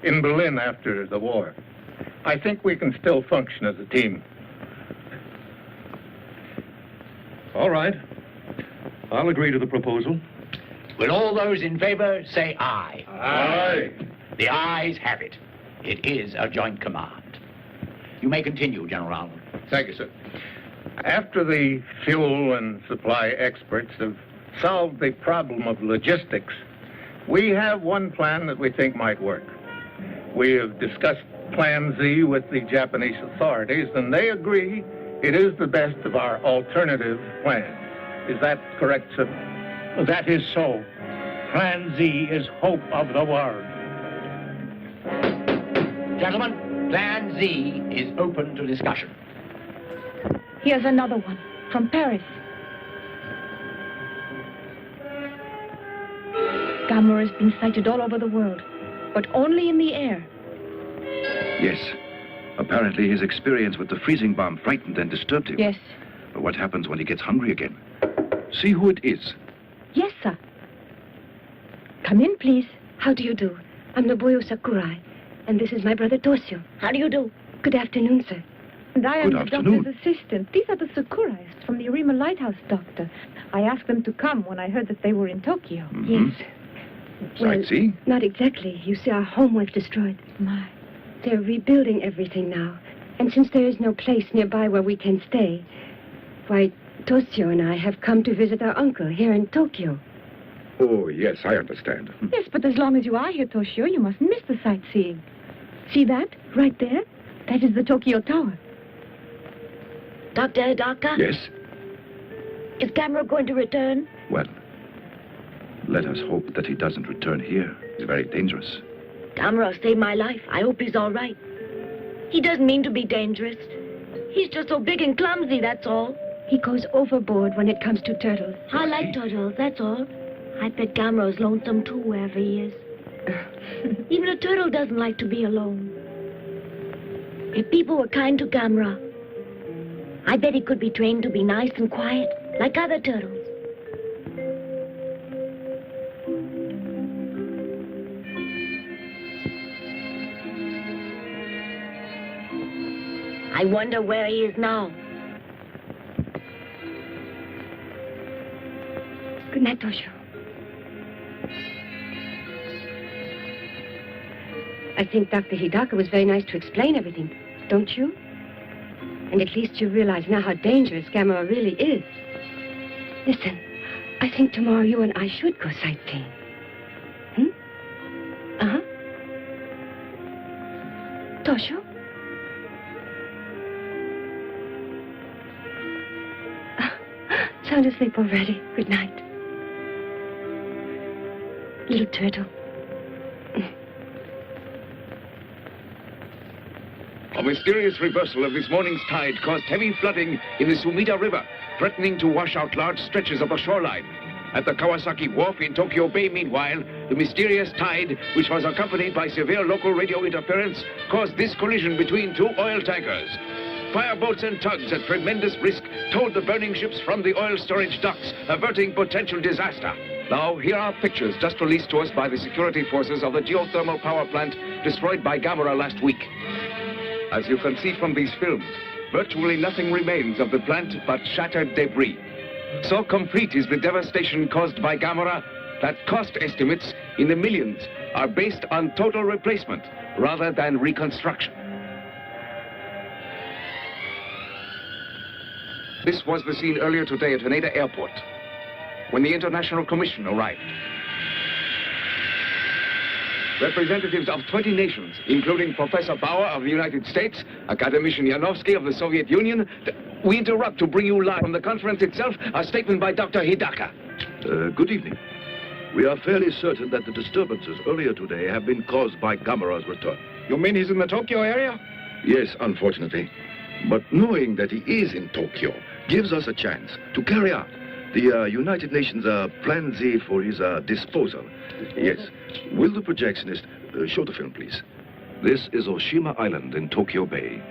in Berlin after the war. I think we can still function as a team. All right. I'll agree to the proposal. Will all those in favor say aye? Aye. The ayes have it. It is a joint command. You may continue, General Arnold. Thank you, sir. After the fuel and supply experts have solved the problem of logistics, we have one plan that we think might work. We have discussed Plan Z with the Japanese authorities, and they agree it is the best of our alternative plans. Is that correct, sir? That is so. Plan Z is hope of the world. Gentlemen, Plan Z is open to discussion. Here's another one from Paris. Gamera has been sighted all over the world, but only in the air. Yes. Apparently his experience with the freezing bomb frightened and disturbed him. Yes. But what happens when he gets hungry again? See who it is. Yes, sir. Come in, please. How do you do? I'm Nobuo Sakurai, and this is my brother Toshio. How do you do? Good afternoon, sir. And I am Good the afternoon. doctor's assistant. These are the Sakurais from the Arima Lighthouse, Doctor. I asked them to come when I heard that they were in Tokyo. Mm-hmm. Yes. Well, Sightseeing? not exactly. You see, our home was destroyed. My. They're rebuilding everything now. And since there is no place nearby where we can stay, why, Toshio and I have come to visit our uncle here in Tokyo. Oh, yes, I understand. Yes, but as long as you are here, Toshio, you mustn't miss the sightseeing. See that? Right there? That is the Tokyo Tower. Dr. Hidaka? Yes? Is Gamera going to return? Well, let us hope that he doesn't return here. It's very dangerous. Gamera saved my life. I hope he's all right. He doesn't mean to be dangerous. He's just so big and clumsy, that's all. He goes overboard when it comes to turtles. I like turtles, that's all. I bet Gamera's lonesome too, wherever he is. Even a turtle doesn't like to be alone. If people were kind to Gamera, I bet he could be trained to be nice and quiet, like other turtles. I wonder where he is now. Good night, Toshio. I think Dr. Hidaka was very nice to explain everything, don't you? And at least you realize now how dangerous Gamera really is. Listen, I think tomorrow you and I should go sightseeing. Uh-huh. Toshio? Sound asleep already. Good night. Little turtle. A mysterious reversal of this morning's tide caused heavy flooding in the Sumida River, threatening to wash out large stretches of the shoreline. At the Kawasaki Wharf in Tokyo Bay, meanwhile, the mysterious tide, which was accompanied by severe local radio interference, caused this collision between two oil tankers. Fireboats and tugs at tremendous risk towed the burning ships from the oil storage docks, averting potential disaster. Now, here are pictures just released to us by the security forces of the geothermal power plant destroyed by Gamera last week. As you can see from these films, virtually nothing remains of the plant but shattered debris. So complete is the devastation caused by Gamera that cost estimates in the millions are based on total replacement rather than reconstruction. This was the scene earlier today at Haneda Airport, when the International Commission arrived. Representatives of 20 nations, including Professor Bauer of the United States, Academician Yanovsky of the Soviet Union. We interrupt to bring you live from the conference itself a statement by Dr. Hidaka. Good evening. We are fairly certain that the disturbances earlier today have been caused by Gamera's return. You mean he's in the Tokyo area? Yes, unfortunately. But knowing that he is in Tokyo gives us a chance to carry out the United Nations Plan Z for his disposal. Yes. Will the projectionist show the film, please? This is Oshima Island in Tokyo Bay,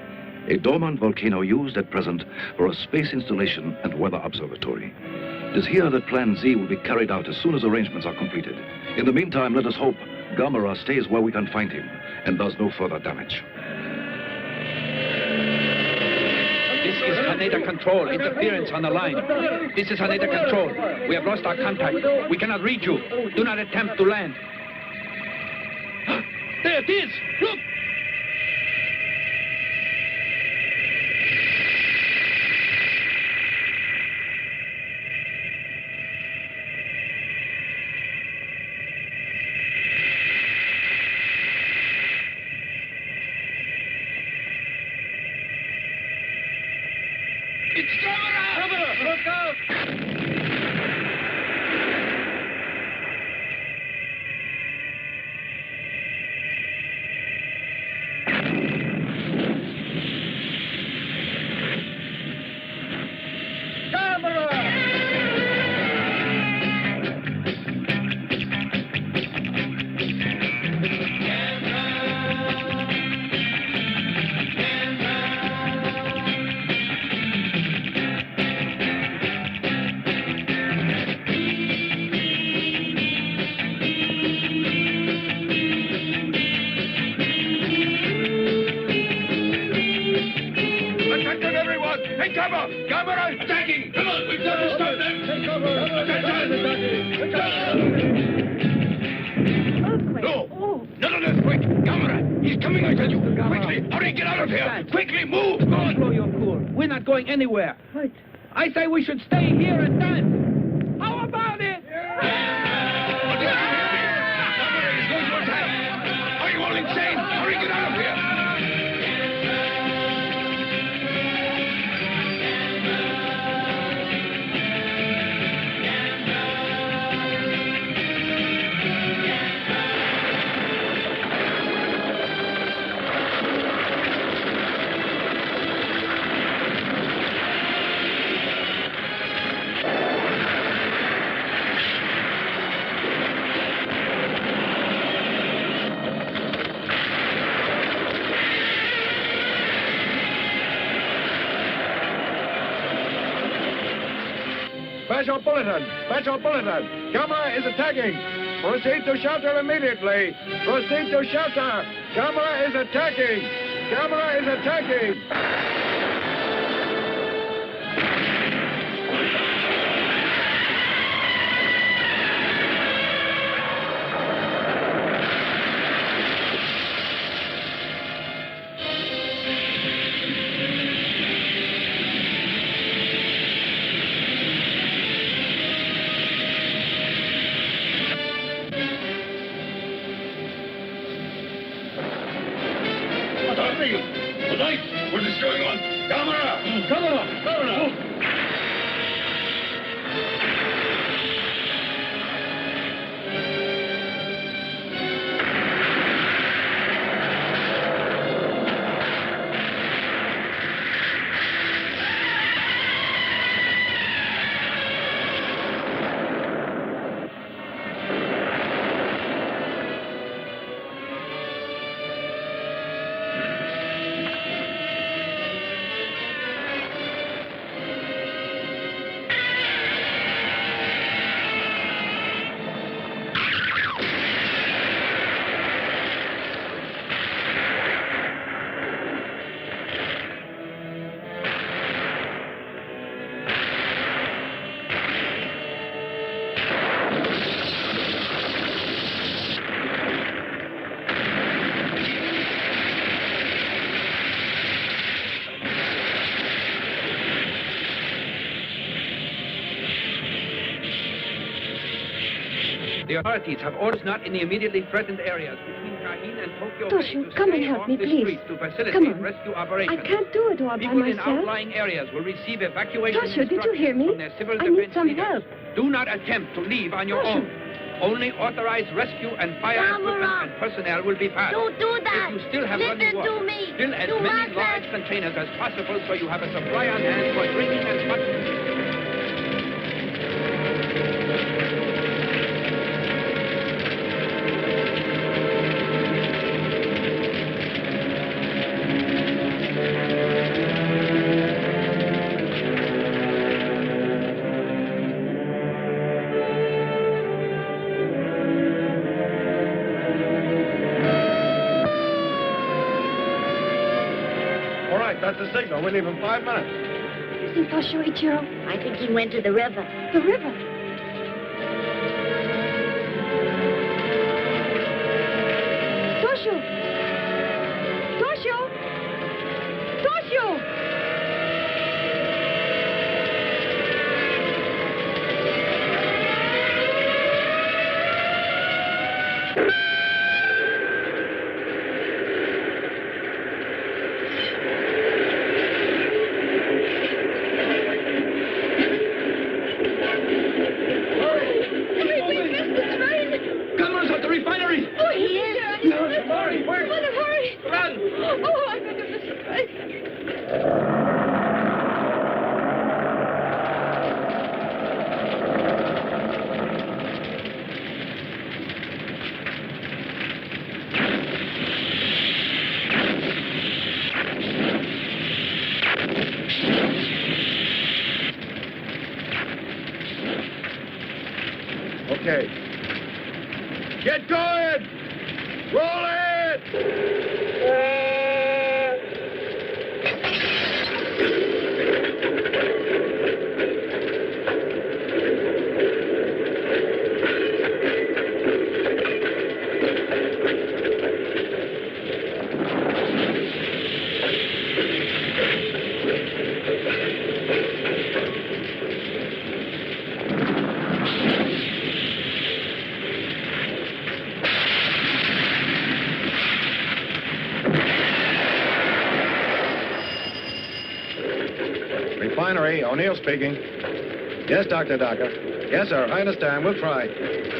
a dormant volcano used at present for a space installation and weather observatory. It is here that Plan Z will be carried out as soon as arrangements are completed. In the meantime, let us hope Gamera stays where we can find him and does no further damage. This is Haneda Control. Interference on the line. This is Haneda Control. We have lost our contact. We cannot reach you. Do not attempt to land. There it is! Look! It's Gamera! Look out! Gamera is attacking! Come on, we've got to stop them! Take cover! No! None of this, quick! Gamera! He's coming, I tell you! Quickly! Hurry, get out of here! Quickly, move! Go on! Blow your cool. We're not going anywhere. What? I say we should stay here and dance. How about it? What did you hear me? Gamera is going to attack! Are you all insane? Hurry, get out of here! Special bulletin! Special bulletin! Camera is attacking! Proceed to shelter immediately! Proceed to shelter! Camera is attacking! Camera is attacking! What is going on? Camera! Camera! Camera! The authorities have orders not in the immediately threatened areas between Kahin and Tokyo Bay Toshio, to come stay and help off me, the please. streets to facilitate Come on. rescue I operations. can't do it all by People in myself. outlying areas will receive evacuation Toshio, did you hear instructions me? from their civil I need defense some leaders. help. Do not attempt to leave on your Toshio. own. Only authorized rescue and fire equipment and personnel will be passed. Don't do that. If you still have Listen running water, to me. fill as You many mustn't. large containers as possible so you have a supply on hand for drinking and hot. All right, that's the signal. We leave in 5 minutes. Isn't Toshio Ichiro? I think he went to the river. The river. Toshio! Toshio! Toshio! Gunners at the refinery! Oh, he is. Hurry, quick! Hurry! Run! Oh, I better miss the strike. Okay. Get going! Roll it! Refinery, O'Neill speaking. Yes, Dr. Daka. Yes, sir, I understand. We'll try.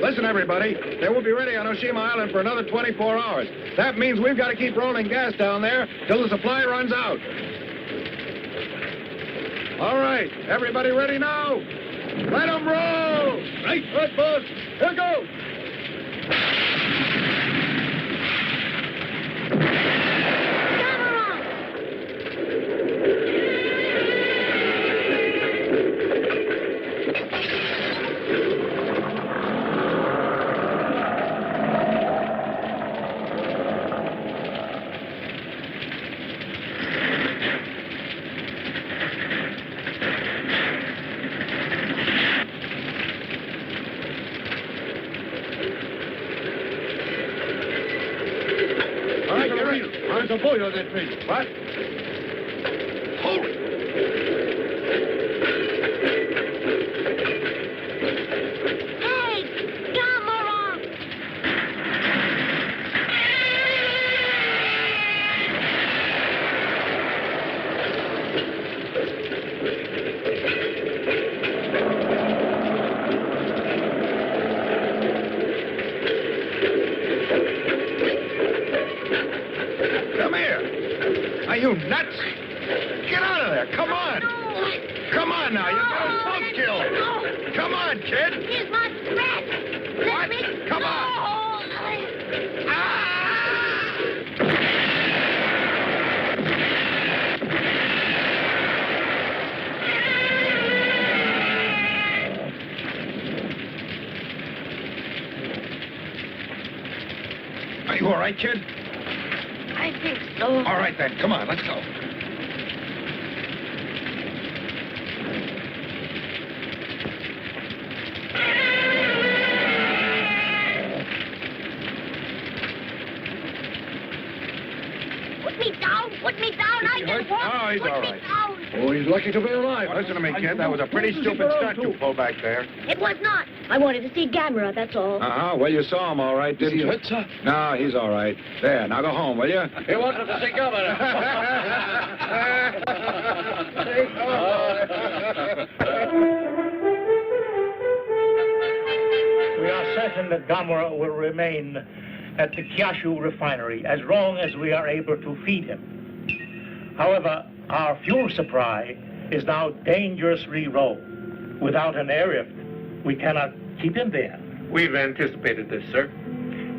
Listen, everybody. They will be ready on Oshima Island for another 24 hours. That means we've got to keep rolling gas down there till the supply runs out. All right, everybody ready now? Let them roll! Right, good, boss. Here goes. There's a boy on that tree. What? Hold! Hey, Gamera! Come here. Are you nuts? Get out of there. Come on. Come on now. You're going to both kill. Come on, kid. He's my friend. What? Come on. Are you all right, kid? I think so. All right, then. Come on. Let's go. Put me down. Put me down. I can walk. Oh, he's Put all me right. down. Oh, he's lucky to be alive. Listen to me, kid. That was a pretty stupid stunt you pulled back there. It was not. I wanted to see Gamera, that's all. Uh-huh. Well, you saw him all right, didn't you? hurt, sir? No, he's all right. There, now go home, will you? He wanted to see Governor. We are certain that Gamera will remain at the Kyashu refinery as long as we are able to feed him. However, our fuel supply is now dangerously low. Without an airlift, we cannot keep him there. We've anticipated this, sir.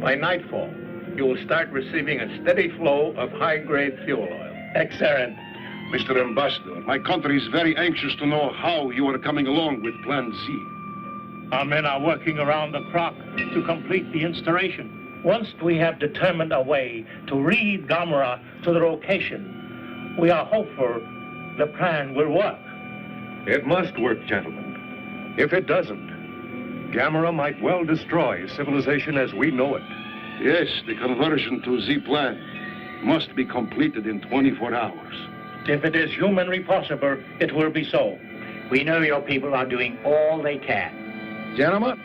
By nightfall, you will start receiving a steady flow of high-grade fuel oil. Excellent. Mr. Ambassador, my country is very anxious to know how you are coming along with Plan Z. Our men are working around the clock to complete the installation. Once we have determined a way to lead Gamera to the location, we are hopeful the plan will work. It must work, gentlemen. If it doesn't, Gamera might well destroy civilization as we know it. Yes, the conversion to Z plan must be completed in 24 hours. If it is humanly possible, it will be so. We know your people are doing all they can. Gentlemen,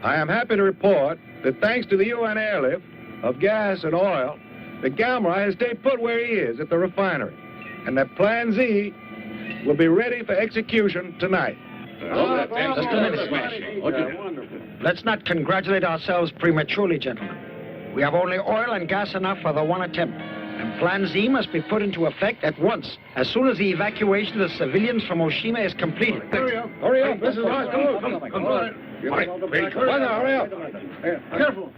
I am happy to report that thanks to the UN airlift of gas and oil, the Gamera has stayed put where he is at the refinery, and that Plan Z will be ready for execution tonight. Let's not congratulate ourselves prematurely, gentlemen. We have only oil and gas enough for the one attempt. And Plan Z must be put into effect at once, as soon as the evacuation of the civilians from Oshima is completed. Hurry up, this is ours. Come on. All right, hurry up. Careful.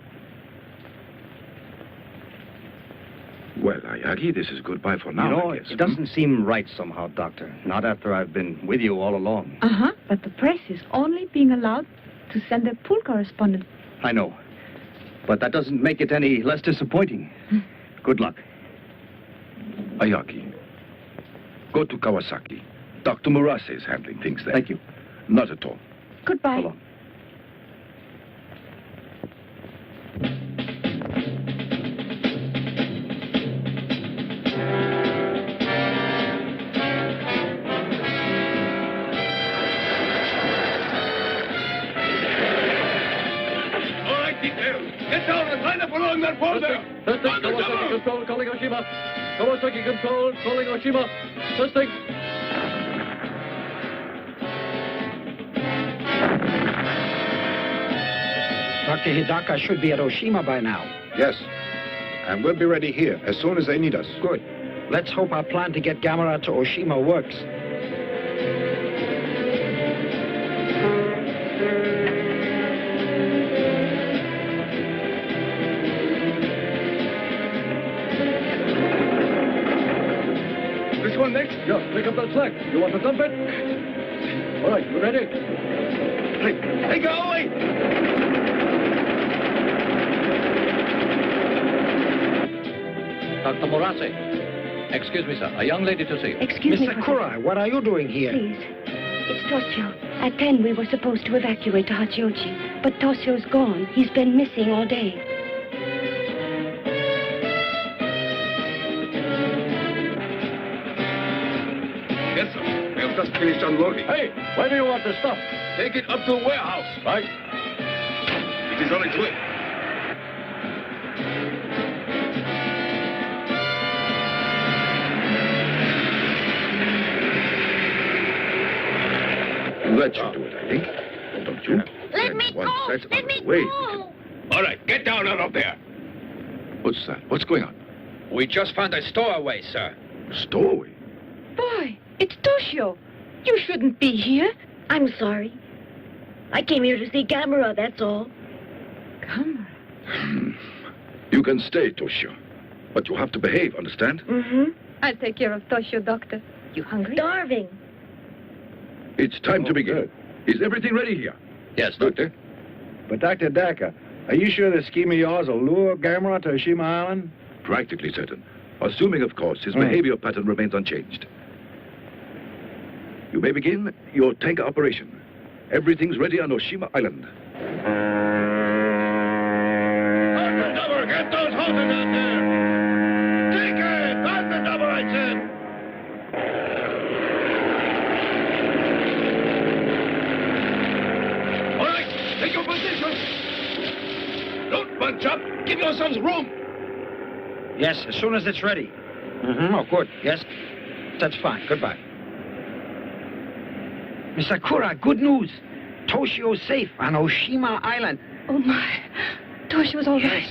Well, Ayagi, this is goodbye for now, You know, I guess. it doesn't seem right somehow, Doctor. Not after I've been with you all along. Uh-huh, but the press is only being allowed to send their pool correspondent. I know. But that doesn't make it any less disappointing. Good luck. Ayagi, go to Kawasaki. Dr. Murase is handling things there. Thank you. Not at all. Goodbye. So long. All right, detail. Get down and line up along that wall there. Kawasaki Control calling Oshima. Kawasaki Control calling Oshima. Testing. Dr. Hidaka should be at Oshima by now. Yes, and we'll be ready here as soon as they need us. Good. Let's hope our plan to get Gamera to Oshima works. Which one next? Yeah, pick up that slack. You want to dump it? All right, you ready? Hey, go away! Dr. Murase. Excuse me, sir. A young lady to see you. Excuse me, Mr. Kurai, what are you doing here? Please. It's Toshio. At 10, we were supposed to evacuate to Hachioji. But Toshio's gone. He's been missing all day. finished unloading. Hey, where do you want the stuff? Take it up to the warehouse. Right. It is on its way. That should do it, I think. Don't you? Let me Once go! that's Let out me of the way. go! All right, get down out of there. What's that? What's going on? We just found a stowaway, sir. Stowaway? Boy, it's Toshio. You shouldn't be here. I'm sorry. I came here to see Gamera, that's all. Gamera? You can stay, Toshio. But you have to behave, understand? Mm-hmm. I'll take care of Toshio, Doctor. You hungry? Starving. It's time to begin. Is everything ready here? Yes, Doctor. But Dr. Daka, are you sure this scheme of yours will lure Gamera to Oshima Island? Practically certain. Assuming, of course, his behavior pattern remains unchanged. You may begin your tanker operation. Everything's ready on Oshima Island. Double, get those hoses out there! Take it! Pass the double, I said! All right, take your position. Don't bunch up. Give yourselves room. Yes, as soon as it's ready. Mm-hmm, oh, good. Yes, that's fine. Goodbye. Miss Sakura, good news. Toshio's safe on Oshima Island. Oh, my. Toshio's all right.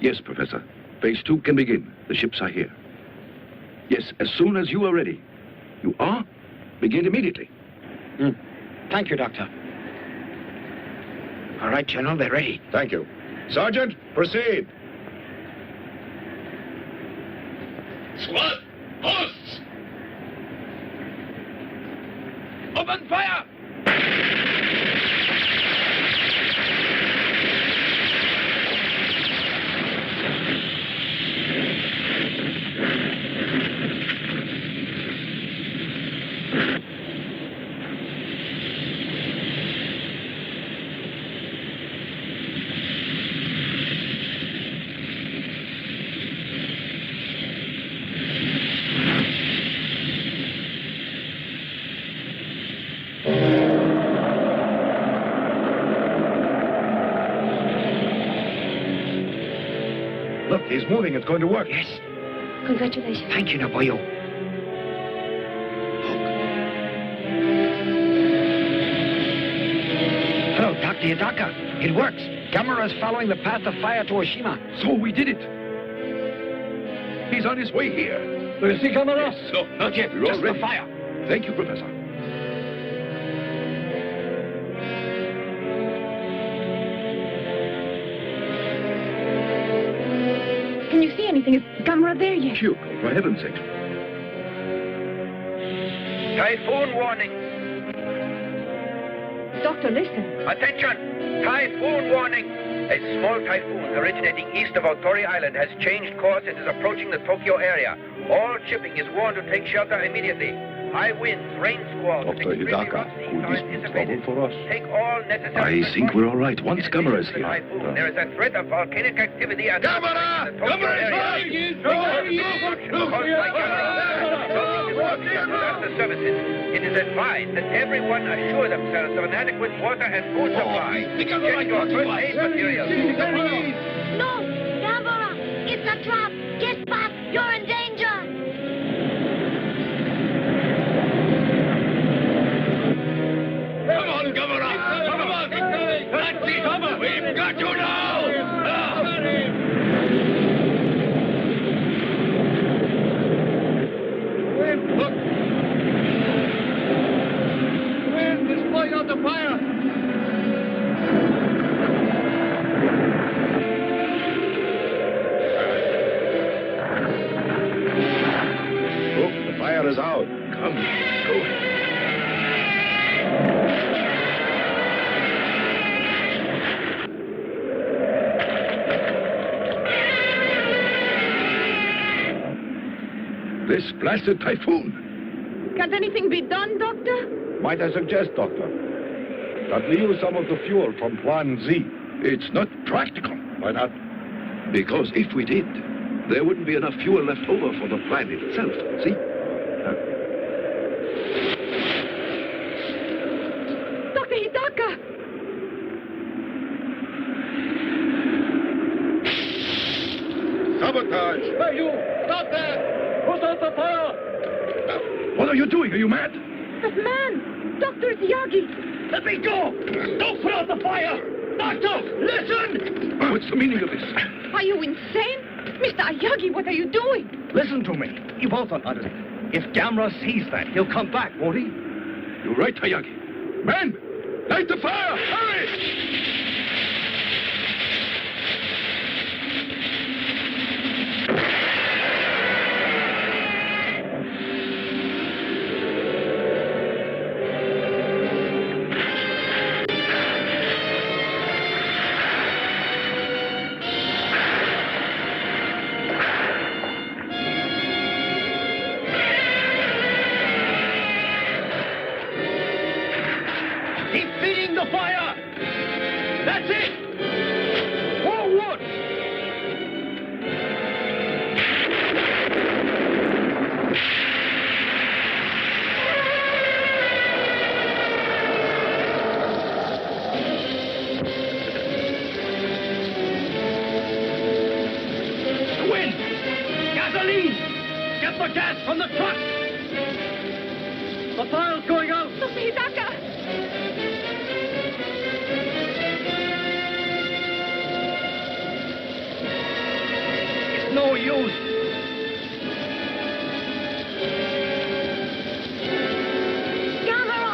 Yes, Professor. Phase 2 can begin. The ships are here. Yes, as soon as you are ready. You are? Begin immediately. Thank you, Doctor. All right, General, they're ready. Thank you. Sergeant, proceed. Squad, posts! Open fire! Look, he's moving. It's going to work. Yes. Congratulations. Thank you, Naboyo. Hello, Dr. Hidaka. It works. Gamera's following the path of fire to Oshima. So we did it. He's on his way here. Do you see Gamera? Yes, no, not yet. We're Just all ready. the fire. Thank you, Professor. Can you see anything? Is Gamera there yet? Kyoko, for heaven's sake. Typhoon warning. Doctor, listen. Attention! Typhoon warning! A small typhoon originating east of Otori Island has changed course and is approaching the Tokyo area. All shipping is warned to take shelter immediately. High winds, rain squalls, and Dr. extremely Hidaka, rough seas could are this be anticipated. trouble for us? Take all necessary I think we're all right. Once Gamera is here. typhoon. There is a threat of volcanic activity and Gamera! in the Tokyo area. Destruction caused by Gamera. Disaster services. It is advised that everyone assure themselves of an adequate water and food supply. Get your first aid materials. No! Gamera! It's a trap! Get back! You're in danger! Come on, Gamera! Come on! That's it! We've got you now! Look! Wind is blowing out the fire! Look, the fire is out. Come, go. This blasted typhoon. Can't anything be done, Doctor? Might I suggest, Doctor, that we use some of the fuel from Plan Z? It's not practical. Why not? Because if we did, there wouldn't be enough fuel left over for the plan itself. See? Dr. Hidaka! Sabotage! Hey, you! Stop there! Put out the fire! What are you doing? Are you mad? That man! Dr. Yagi! Let me go! Don't put out the fire! Doctor, listen! What's the meaning of this? Are you insane? Mr. Ayagi, what are you doing? Listen to me. You both don't understand. If Gamera sees that, he'll come back, won't he? You're right, Hayagi. Men! Light the fire! Hurry! Keep feeding the fire! That's it! Forward! The wind! Gasoline! Get the gas from the truck! The fire's going out! Dr. Hidaka! It's no use. Gamera!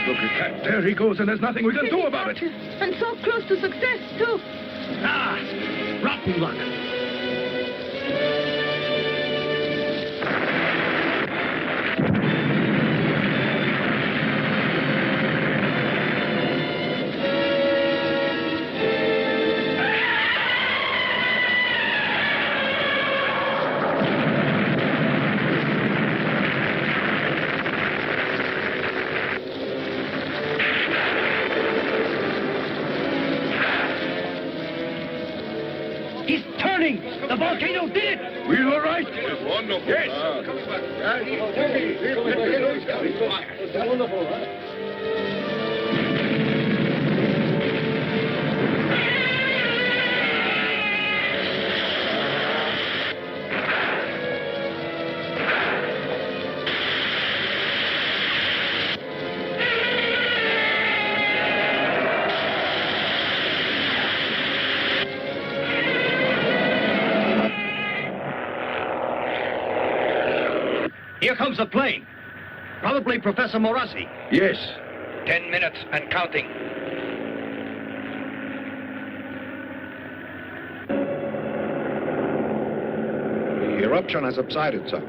Look at that. There he goes, and there's nothing we can do about it. And so close to success, too. Ah! Rotten luck! He's turning! The volcano did it! We were right. Wonderful. Yes. Wonderful, huh? Here comes the plane. Probably Professor Morassi. Yes. 10 minutes and counting. The eruption has subsided, sir.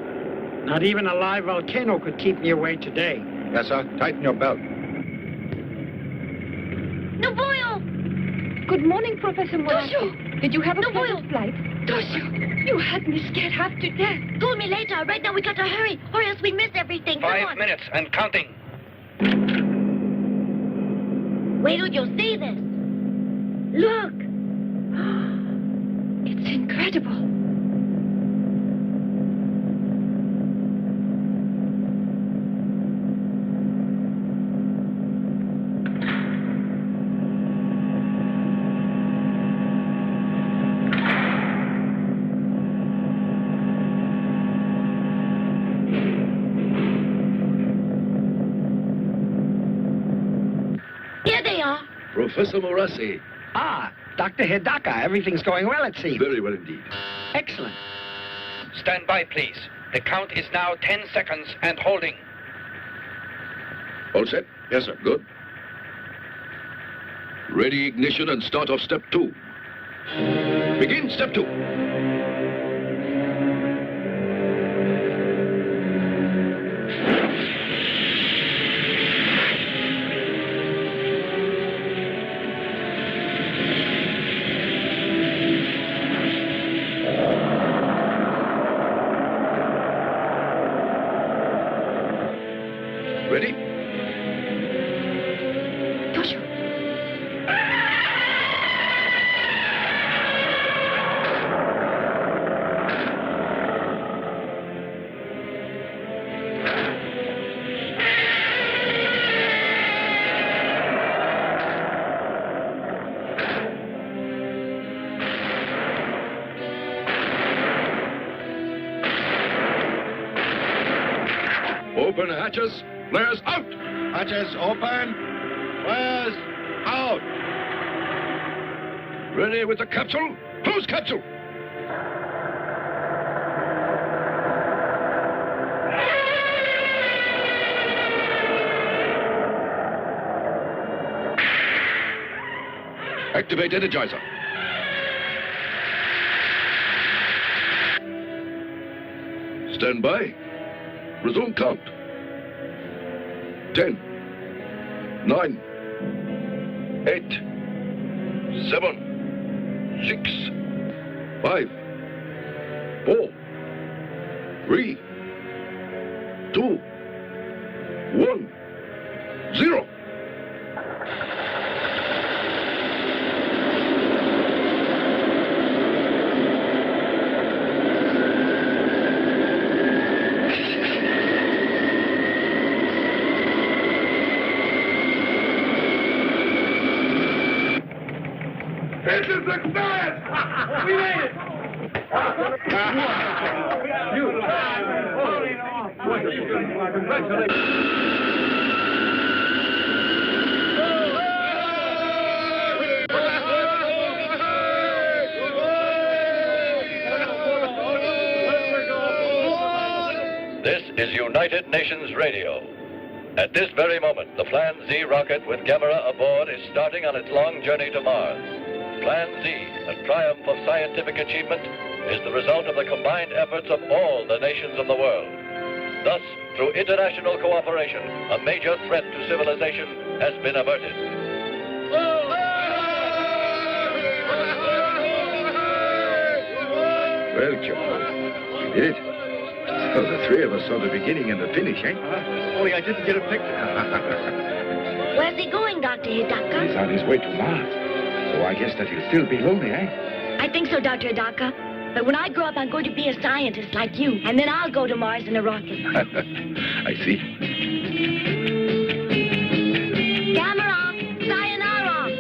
Not even a live volcano could keep me away today. Yes, sir. Tighten your belt. Nobuyo! Good morning, Professor Morassi. Toshio! Did you have a Nobuyo! pleasant flight? Toshio, you had me scared half to death. Call me later. Right now we got to hurry, or else we miss everything. Come 5 on. minutes and counting. Wait till you see this. Look. It's incredible. Here they are. Professor Morassi. Ah, Dr. Hidaka, everything's going well, it seems. Very well indeed. Excellent. Stand by, please. The count is now 10 seconds and holding. All set? Yes, sir. Good. Ready ignition and start off step 2. Begin step 2. Ready? Joshua. Open hatches. Flares out. Hatches open. Flares out. Ready with the capsule? Close capsule. Activate energizer. Stand by. Resume count. 10, 9, 8, 7, 6, 5, 4, 3, 2, 1, 0. This is success! We made it! This is United Nations Radio. At this very moment, the Plan Z rocket with Gamera aboard is starting on its long journey to Mars. Plan Z, a triumph of scientific achievement, is the result of the combined efforts of all the nations of the world. Thus, through international cooperation, a major threat to civilization has been averted. Well, John, we did it. So the three of us saw the beginning and the finish, eh? Only I didn't get a picture. Where's he going, Dr. Hidaka? He's on his way to Mars. So I guess that he'll still be lonely, eh? I think so, Dr. Hidaka. But when I grow up, I'm going to be a scientist like you. And then I'll go to Mars in a rocket. I see. Gamera! Sayonara!